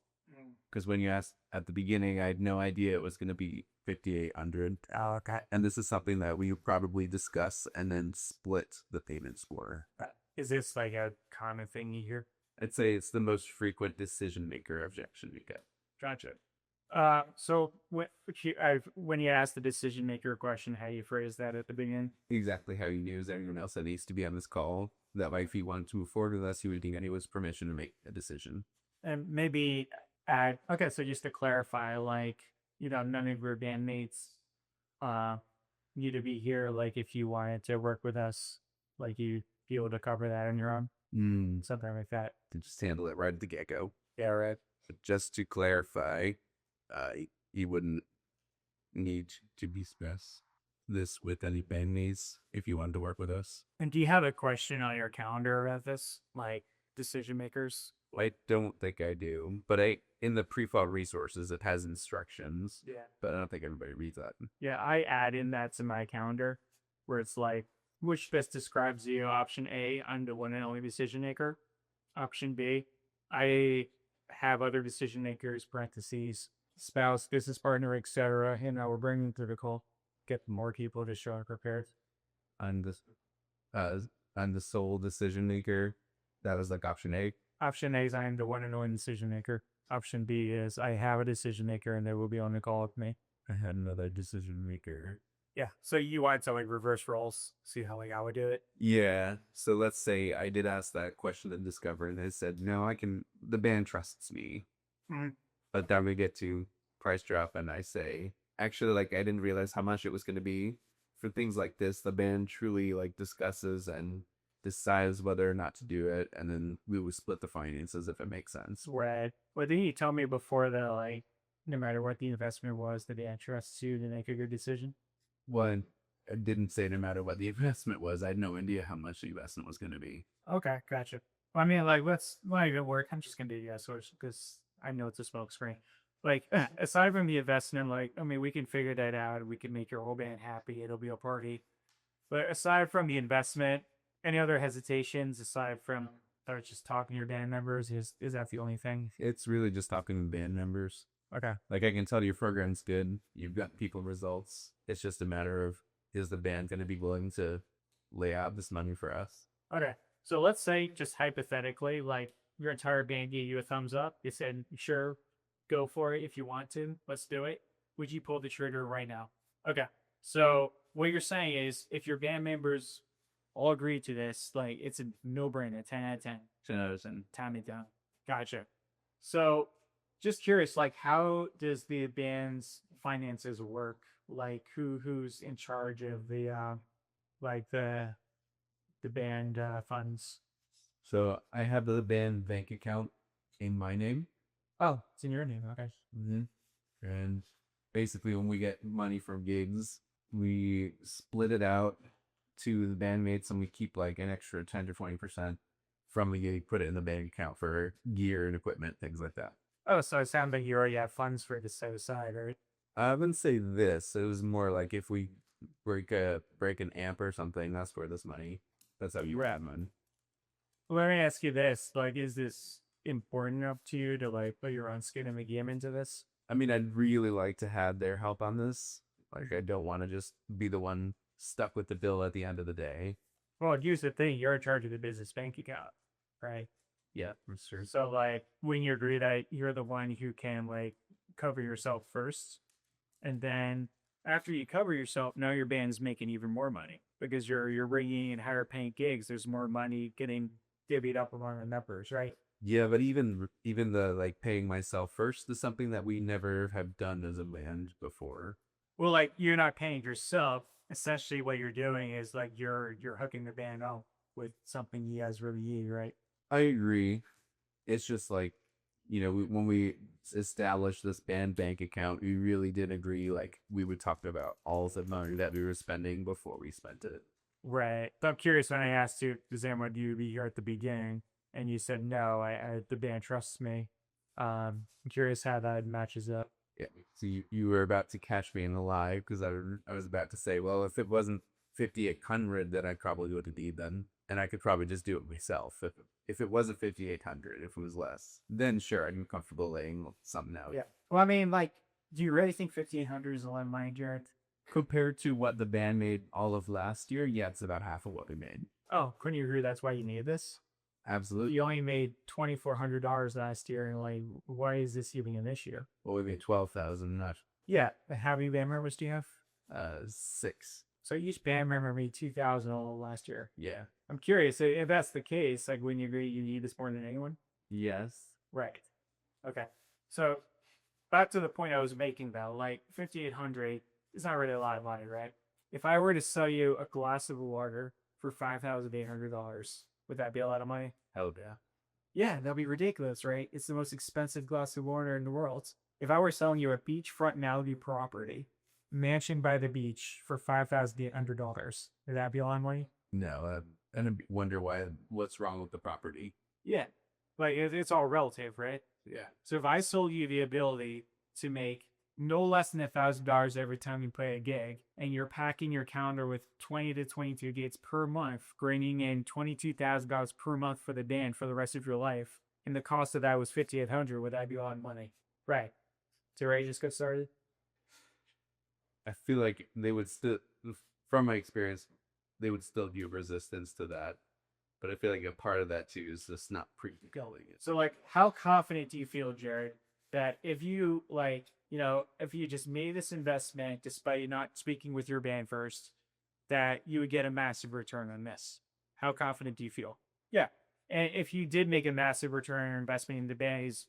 Because when you asked at the beginning, I had no idea it was going to be 5,800.
Oh, okay.
And this is something that we would probably discuss and then split the payments for.
Is this like a common thing you hear?
I'd say it's the most frequent decision maker objection you get.
Gotcha. So when you ask the decision maker question, how you phrase that at the beginning?
Exactly how you use everyone else that needs to be on this call. That way, if he wanted to move forward with us, he would need anyone's permission to make a decision.
And maybe add, okay, so just to clarify, like, none of your bandmates need to be here. Like, if you wanted to work with us, like, you'd be able to cover that on your own. Something like that.
To just handle it right at the get-go.
Yeah, right.
But just to clarify, you wouldn't need to discuss this with any bandmates if you wanted to work with us.
And do you have a question on your calendar about this, like decision makers?
I don't think I do, but in the pre-filled resources, it has instructions.
Yeah.
But I don't think everybody reads that.
Yeah, I add in that to my calendar where it's like, which best describes you? Option A, I'm the one and only decision maker. Option B, I have other decision makers, parentheses, spouse, business partner, etc. And now we're bringing them through the call. Get more people to show up prepared.
On the sole decision maker, that was like option A.
Option A is I am the one and only decision maker. Option B is I have a decision maker and they will be on the call with me.
I had another decision maker.
Yeah. So you want to like reverse roles, see how like I would do it?
Yeah. So let's say I did ask that question in Discover and they said, no, the band trusts me.
Mhm.
But then we get to price drop and I say, actually, like, I didn't realize how much it was going to be. For things like this, the band truly like discusses and decides whether or not to do it. And then we would split the finances if it makes sense.
Right. Well, didn't you tell me before that like no matter what the investment was, the band trusts you to make a good decision?
Well, I didn't say no matter what the investment was. I had no idea how much the investment was going to be.
Okay, gotcha. Well, I mean, like, let's not even work. I'm just gonna do yes source because I know it's a smoke screen. Like, aside from the investment, like, I mean, we can figure that out. We can make your whole band happy. It'll be a party. But aside from the investment, any other hesitations aside from just talking to your band members? Is that the only thing?
It's really just talking to band members.
Okay.
Like, I can tell your program's good. You've got people results. It's just a matter of, is the band going to be willing to lay out this money for us?
Okay. So let's say, just hypothetically, like your entire band gave you a thumbs up. You said, sure, go for it if you want to. Let's do it. Would you pull the trigger right now? Okay. So what you're saying is if your band members all agree to this, like it's a no-brainer, 10 out of 10.
10 out of 10.
Time it down. Gotcha. So just curious, like how does the band's finances work? Like who's in charge of the like the band funds?
So I have the band bank account in my name.
Oh, it's in your name. Okay.
Mm-hmm. And basically, when we get money from gigs, we split it out to the bandmates and we keep like an extra 10 to 20% from the gig, put it in the bank account for gear and equipment, things like that.
Oh, so it sounds like you already have funds for it to set aside, right?
I wouldn't say this. It was more like if we break an amp or something, that's where this money. That's how you wrap man.
Let me ask you this: like, is this important enough to you to like put your own skin in the game into this?
I mean, I'd really like to have their help on this. Like, I don't want to just be the one stuck with the bill at the end of the day.
Well, here's the thing: you're in charge of the business bank account, right?
Yeah, for sure.
So, like, when you agree that you're the one who can like cover yourself first, and then after you cover yourself, now your band's making even more money because you're bringing in higher paying gigs. There's more money getting divvied up among the members, right?
Yeah, but even the like paying myself first is something that we never have done as a band before.
Well, like you're not paying yourself. Essentially, what you're doing is like you're hooking the band up with something you guys really need, right?
I agree. It's just like, when we established this band bank account, we really did agree, like, we would talk about all the money that we were spending before we spent it.
Right. But I'm curious when I asked you, does anyone do you be here at the beginning? And you said no. I the band trusts me. I'm curious how that matches up.
Yeah. So you were about to catch me in a lie because I was about to say, well, if it wasn't 5,800, then I probably would need then. And I could probably just do it myself. If it wasn't 5,800, if it was less, then sure, I'd be comfortable laying something out.
Yeah. Well, I mean, like, do you really think 1,500 is a lot of money, Jared?
Compared to what the band made all of last year, yeah, it's about half of what we made.
Oh, couldn't you agree that's why you need this?
Absolutely.
You only made $2,400 last year, and like, why is this even an issue?
Well, we made 12,000, not
Yeah. How many band members do you have?
6.
So each band member made 2,000 all last year.
Yeah.
I'm curious if that's the case. Like, when you agree you need this more than anyone?
Yes.
Right. Okay. So back to the point I was making though, like 5,800 is not really a lot of money, right? If I were to sell you a glass of water for $5,800, would that be a lot of money?
Hell yeah.
Yeah, that'd be ridiculous, right? It's the most expensive glass of water in the world. If I were selling you a beachfront Malibu property, mansion by the beach for $5,800, would that be a lot of money?
No, and I wonder what's wrong with the property.
Yeah. Like it's all relative, right?
Yeah.
So if I sold you the ability to make no less than $1,000 every time you play a gig, and you're packing your calendar with 20 to 22 gigs per month, bringing in $22,000 per month for the band for the rest of your life, and the cost of that was $5,800, would that be a lot of money? Right. So ready to just get started?
I feel like they would still, from my experience, they would still give resistance to that. But I feel like a part of that too is just not pre-going it.
So like, how confident do you feel, Jared, that if you if you just made this investment despite not speaking with your band first, that you would get a massive return on this? How confident do you feel? Yeah. And if you did make a massive return on your investment and the band is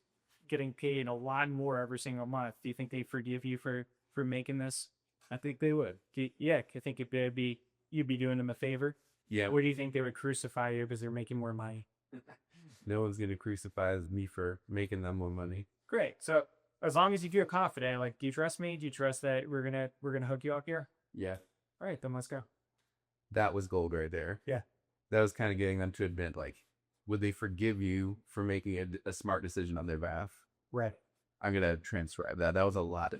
getting paid a lot more every single month, do you think they forgive you for making this?
I think they would.
Yeah, I think you'd be doing them a favor.
Yeah.
Or do you think they would crucify you because they're making more money?
No one's going to crucify me for making them more money.
Great. So as long as you feel confident, like, do you trust me? Do you trust that we're gonna hook you up here?
Yeah.
All right, then let's go.
That was gold right there.
Yeah.
That was kind of getting them to admit, like, would they forgive you for making a smart decision on their behalf?
Right.
I'm going to transcribe that. That was a lot.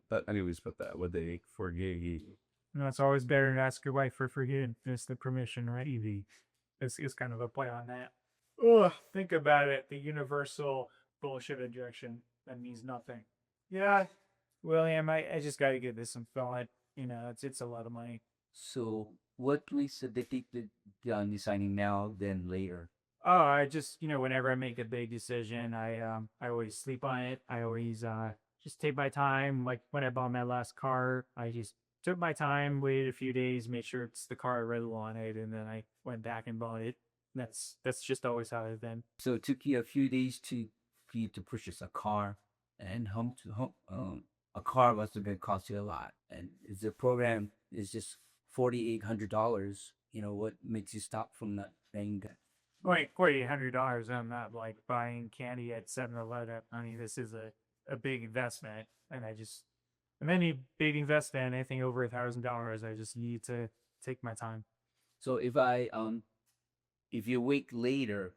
But anyways, put that. Would they forgive you?
No, it's always better to ask your wife for forgiveness than permission, right? It's kind of a play on that. Ugh, think about it. The universal bullshit objection that means nothing. Yeah, William, I just got to give this some thought. It's a lot of money.
So what makes the detective deciding now than later?
Oh, I just whenever I make a big decision, I always sleep on it. I always just take my time. Like when I bought my last car, I just took my time, waited a few days, made sure it's the car I really wanted, and then I went back and bought it. That's just always how I've been.
So it took you a few days for you to purchase a car, and home to home. A car must have been cost you a lot, and is the program is just $4,800. What makes you stop from not paying that?
Wait, $4,800. I'm not like buying candy at 7-Eleven. I mean, this is a big investment, and any big investment, anything over $1,000, I just need to take my time.
So if you wait later,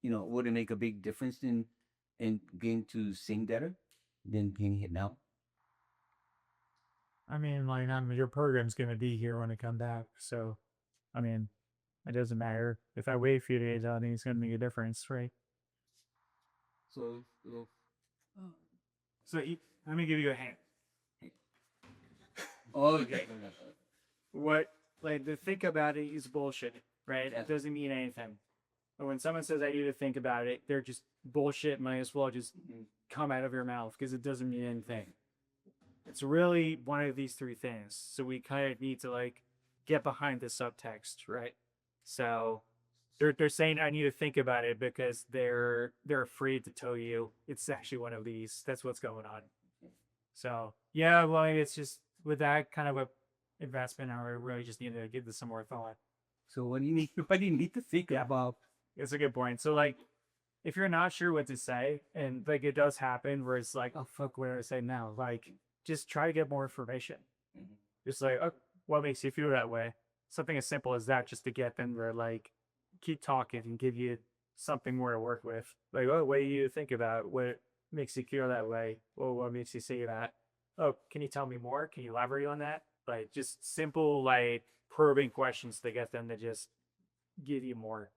would it make a big difference in getting to sing better than getting it now?
I mean, like, your program's gonna be here when I come back, so I mean, it doesn't matter if I wait a few days. I don't think it's gonna make a difference, right?
So
So let me give you a hint.
okay.
What, like, to think about it is bullshit, right? It doesn't mean anything. But when someone says I need to think about it, they're just bullshit. Might as well just come out of your mouth because it doesn't mean anything. It's really one of these three things. So we kind of need to like get behind the subtext, right? So they're saying I need to think about it because they're afraid to tell you it's actually one of these. That's what's going on. So yeah, well, it's just with that kind of a investment, I really just need to give this some more thought.
So what do you need? What do you need to think about?
It's a good point. So like, if you're not sure what to say, and like it does happen where it's like, oh fuck, what do I say now? Like, just try to get more information. Just like, oh, what makes you feel that way? Something as simple as that, just to get them to like keep talking and give you something more to work with. Like, oh, what do you think about? What makes you feel that way? Well, what makes you say that? Oh, can you tell me more? Can you elaborate on that? Like, just simple, like probing questions to get them to just give you more.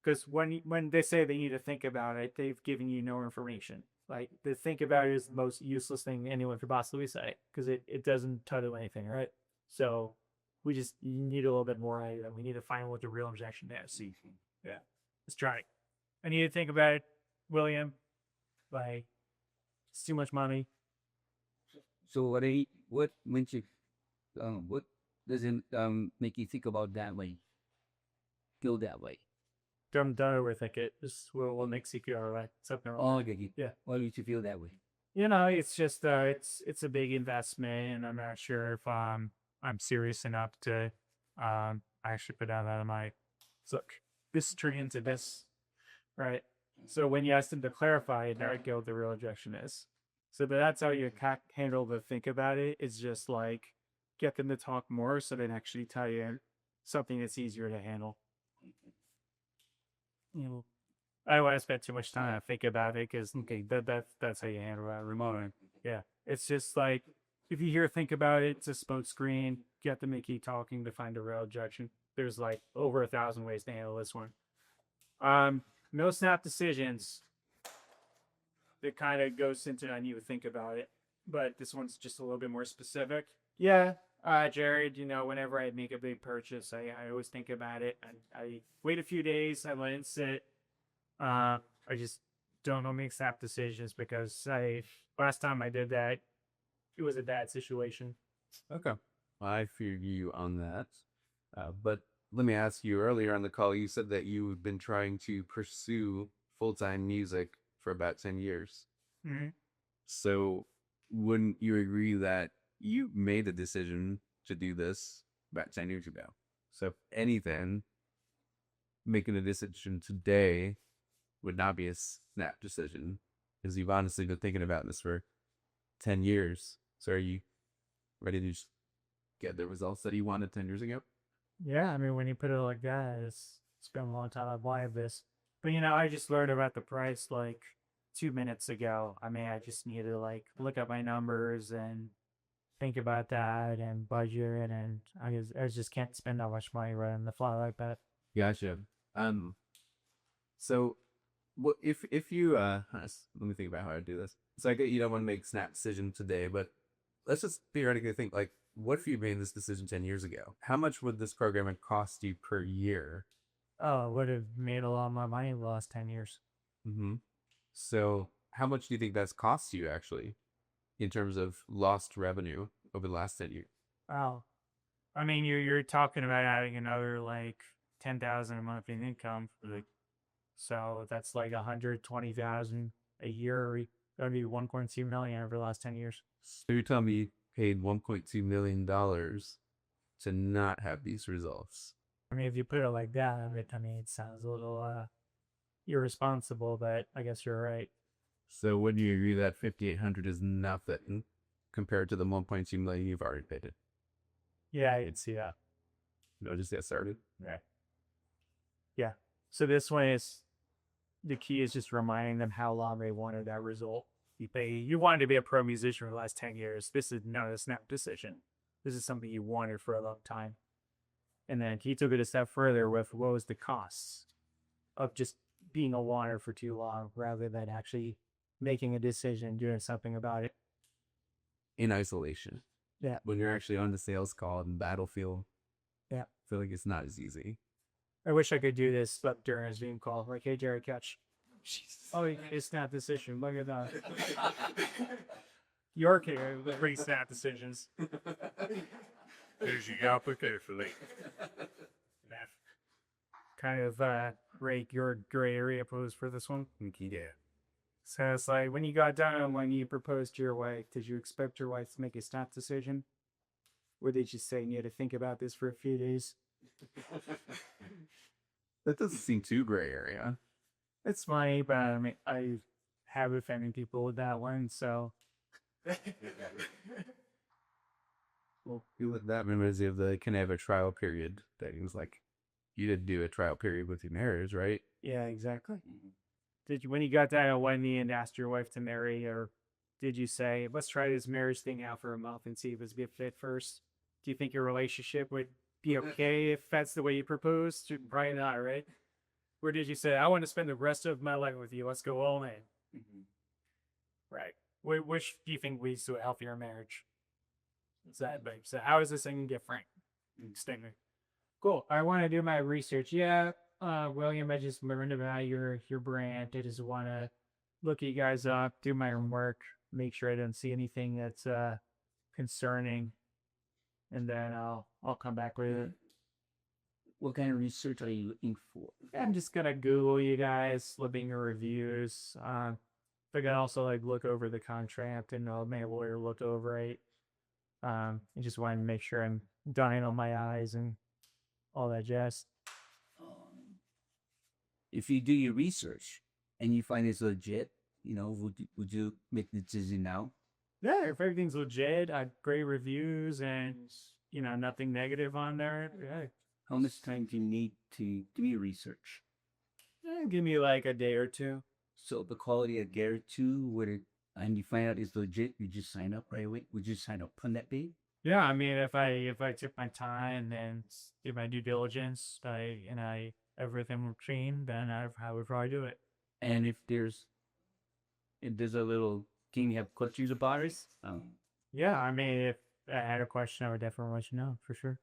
Because when they say they need to think about it, they've given you no information. Like, the think about it is the most useless thing anyone could possibly say because it doesn't tell you anything, right? So we just need a little bit more. We need to find what the real objection is. Yeah, let's try it. I need to think about it, William. Like, it's too much money.
So what makes you what does it make you think about that way? Feel that way?
Don't overthink it. Just what makes you feel all right. Something wrong.
Oh, okay.
Yeah.
Why do you feel that way?
It's just it's a big investment, and I'm not sure if I'm serious enough to actually put out of my look. This turn into this, right? So when you ask them to clarify, there I go. The real objection is. So that's how you handle the think about it. Is just like get them to talk more, so they actually tell you something that's easier to handle. I don't want to spend too much time to think about it because that's how you handle that remote. Yeah, it's just like if you hear think about it, it's a smoke screen. You have to make keep talking to find a real objection. There's like over 1,000 ways to handle this one. No snap decisions. It kind of goes into I need to think about it, but this one's just a little bit more specific. Yeah, Jared, whenever I make a big purchase, I always think about it. I wait a few days, I let it sit. I just don't make snap decisions because last time I did that, it was a bad situation.
Okay. Well, I fear you on that. But let me ask you, earlier on the call, you said that you've been trying to pursue full-time music for about 10 years.
Mm-hmm.
So wouldn't you agree that you made a decision to do this about 10 years ago? So if anything, making a decision today would not be a snap decision. Because you've honestly been thinking about this for 10 years. So are you ready to just get the results that you wanted 10 years ago?
Yeah, I mean, when you put it like that, it's been a long time I've wanted this. But I just learned about the price like 2 minutes ago. I mean, I just need to like look at my numbers and think about that and budget, and I just can't spend that much money right on the fly like that.
Gotcha. So what if you let me think about how to do this. So I get you don't want to make snap decision today, but let's just theoretically think like, what if you made this decision 10 years ago? How much would this program have cost you per year?
Oh, I would have made a lot of my money in the last 10 years.
Mm-hmm. So how much do you think that's cost you actually in terms of lost revenue over the last 10 years?
Wow. I mean, you're talking about having another like 10,000 a month in income for so that's like 120,000 a year. That'd be 1.2 million over the last 10 years.
So you're telling me you paid $1.2 million to not have these results?
I mean, if you put it like that, I mean, it sounds a little irresponsible, but I guess you're right.
So would you agree that 5,800 is nothing compared to the 1.2 million you've already paid it?
Yeah, I can see that.
Just get started.
Right. Yeah. So this one is the key is just reminding them how long they wanted that result. You wanted to be a pro musician for the last 10 years. This is not a snap decision. This is something you wanted for a long time. And then he took it a step further with what was the costs of just being a wanter for too long rather than actually making a decision, doing something about it.
In isolation.
Yeah.
When you're actually on the sales call and battlefield.
Yeah.
I feel like it's not as easy.
I wish I could do this but during a Zoom call. Like, hey, Jerry, catch. Oh, it's snap decision. Look at that. York here with pretty snap decisions.
There's your yapper carefully.
Kind of rate your gray area pose for this one.
Yeah.
So it's like when you got done, when you proposed to your wife, did you expect your wife to make a snap decision? Or did you say you had to think about this for a few days?
That doesn't seem too gray area.
It's funny, but I mean, I have offended people with that one, so.
Well, that reminds me of the can I have a trial period things. Like, you didn't do a trial period with your marriage, right?
Yeah, exactly. Did you, when you got down on one knee and asked your wife to marry, or did you say, let's try this marriage thing out for a month and see if it's a good fit first? Do you think your relationship would be okay if that's the way you proposed? Probably not, right? Or did you say, I want to spend the rest of my life with you. Let's go all in. Mm-hmm. Right. Which do you think leads to a healthier marriage? Exactly. So how is this thing different? Extending. Cool. I want to do my research. Yeah, William, I just learned about your brand. I just want to look you guys up, do my homework, make sure I don't see anything that's concerning, and then I'll come back with it.
What kind of research are you looking for?
I'm just gonna Google you guys, looking your reviews. I can also like look over the contract and my lawyer looked over it. I just wanted to make sure I'm dotting on my I's and all that jazz.
If you do your research and you find it's legit, would you make the decision now?
Yeah, if everything's legit, great reviews and nothing negative on there. Yeah.
How much time do you need to do your research?
Give me like a day or two.
So the quality of gear too, and you find out it's legit, you just sign up right away? Would you sign up on that day?
Yeah, I mean, if I took my time and did my due diligence, everything clean, then I would probably do it.
And if there's a little, can you have questions about it?
Yeah, I mean, if I had a question, I would definitely let you know for sure.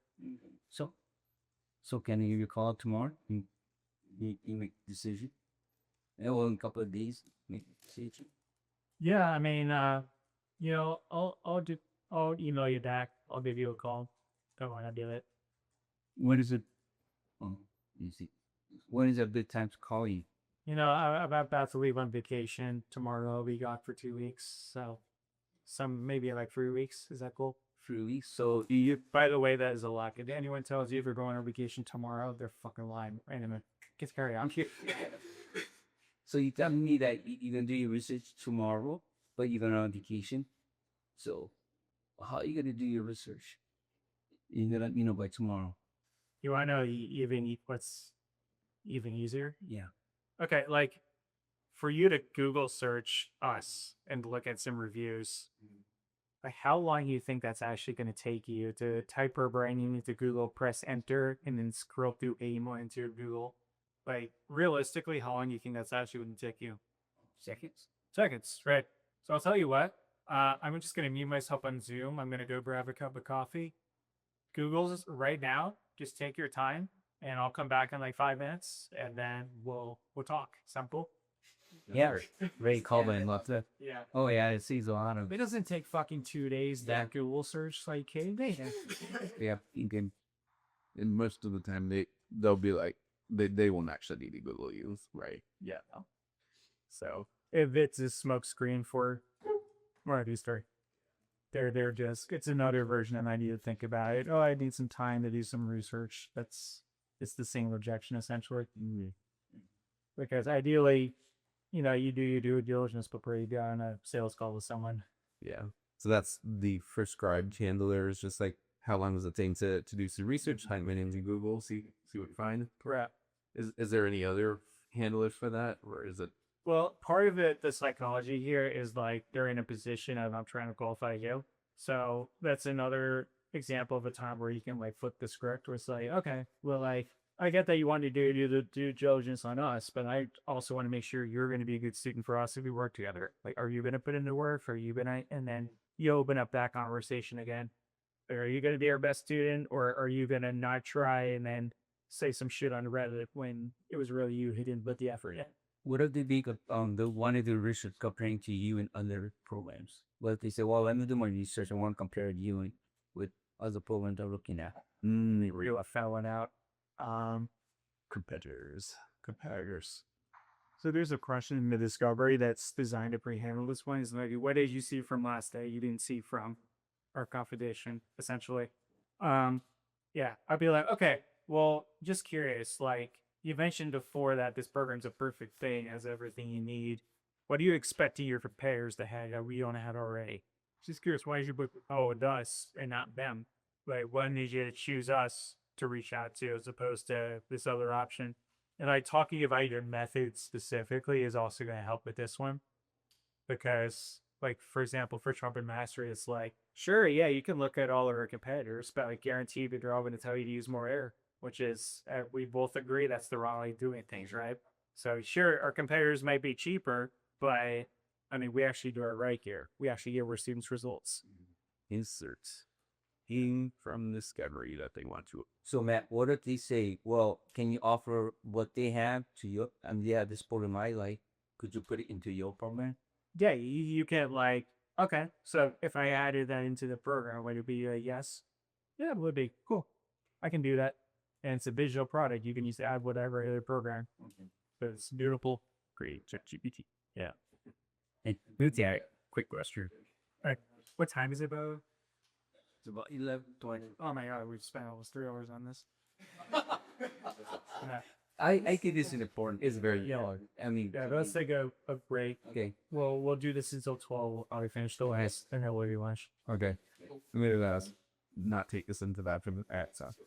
So can I give you a call tomorrow? You make a decision. Well, in a couple of days, make a decision.
Yeah, I mean, I'll email you back. I'll give you a call. Don't want to do it.
When is it? Oh, you see. When is a good time to call you?
I'm about to leave on vacation tomorrow. I'll be gone for 2 weeks, so maybe like 3 weeks. Is that cool?
3 weeks. So
by the way, that is a lot. If anyone tells you if you're going on vacation tomorrow, they're fucking lying. Anyway, get carry on.
So you tell me that you're gonna do your research tomorrow, but you're gonna on vacation. So how are you gonna do your research? You're gonna let me know by tomorrow.
You want to know what's even easier?
Yeah.
Okay, like for you to Google search us and look at some reviews, like how long do you think that's actually going to take you to type her brand new into Google, press enter, and then scroll through AIMO into your Google? Like realistically, how long do you think that's actually going to take you?
Seconds.
Seconds, right? So I'll tell you what. I'm just going to mute myself on Zoom. I'm going to go grab a cup of coffee. Google's right now. Just take your time, and I'll come back in like 5 minutes, and then we'll talk. Simple.
Yeah. Very common.
Yeah.
Oh yeah, it sees a lot of.
It doesn't take fucking 2 days that Google search like kidding.
Yeah, you can.
And most of the time they'll be like they won't actually need to Google you, right?
Yeah. So if it's a smoke screen for what I do story. They're just it's another version and I need to think about it. Oh, I need some time to do some research. It's the same objection essentially. Because ideally, you do your due diligence before you go on a sales call with someone.
Yeah. So that's the prescribed handler. Is just like how long does it take to do some research? Type it into Google, see what you find.
Correct.
Is there any other handlers for that, or is it?
Well, part of it, the psychology here is like they're in a position of I'm trying to qualify you. So that's another example of a time where you can like flip the script where it's like, okay, well, like I get that you want to do the due diligence on us, but I also want to make sure you're going to be a good student for us if we work together. Like, are you going to put in the work? Are you going to, and then you open up that conversation again. Are you going to be our best student, or are you going to not try and then say some shit on Reddit when it was really you who didn't put the effort in?
What if they be the one of the research comparing to you and other programs? What if they say, well, let me do my research. I want to compare you with other programs I'm looking at.
Real I found one out.
Competitors.
So there's a question in the discovery that's designed to pre-handle this one. Is like, what did you see from last day you didn't see from our confidentiation, essentially? Yeah, I'd be like, okay, well, just curious. Like you mentioned before that this program's a perfect thing, has everything you need. What do you expect your competitors to have that we don't have already? Just curious, why did you book with us and not them? Like, why did you choose us to reach out to as opposed to this other option? And like talking about your methods specifically is also going to help with this one because, like, for example, for Trump and Mastery, it's like, sure, yeah, you can look at all of our competitors, but like, guaranteed that they're all going to tell you to use more air, which is we both agree that's the wrong way of doing things, right? So sure, our competitors might be cheaper, but I mean, we actually do it right here. We actually give our students results.
Insert in from discovery that they want to.
So Matt, what if they say, well, can you offer what they have to your, yeah, this program I like, could you put it into your program?
Yeah, you can like, okay, so if I added that into the program, would it be a yes? Yeah, it would be. Cool. I can do that. And it's a visual product. You can use to add whatever other program. But it's beautiful. Great. ChatGPT. Yeah.
And yeah, quick question.
All right. What time is it, Bo?
It's about 11:20.
Oh my God, we've spent almost 3 hours on this. Yeah.
I think this is important. It's very hard. I mean,
Yeah, let's take a break.
okay.
Well, we'll do this until 12. I'll finish the last. I know what you watch.
Okay. Maybe that's not take us into that from that. So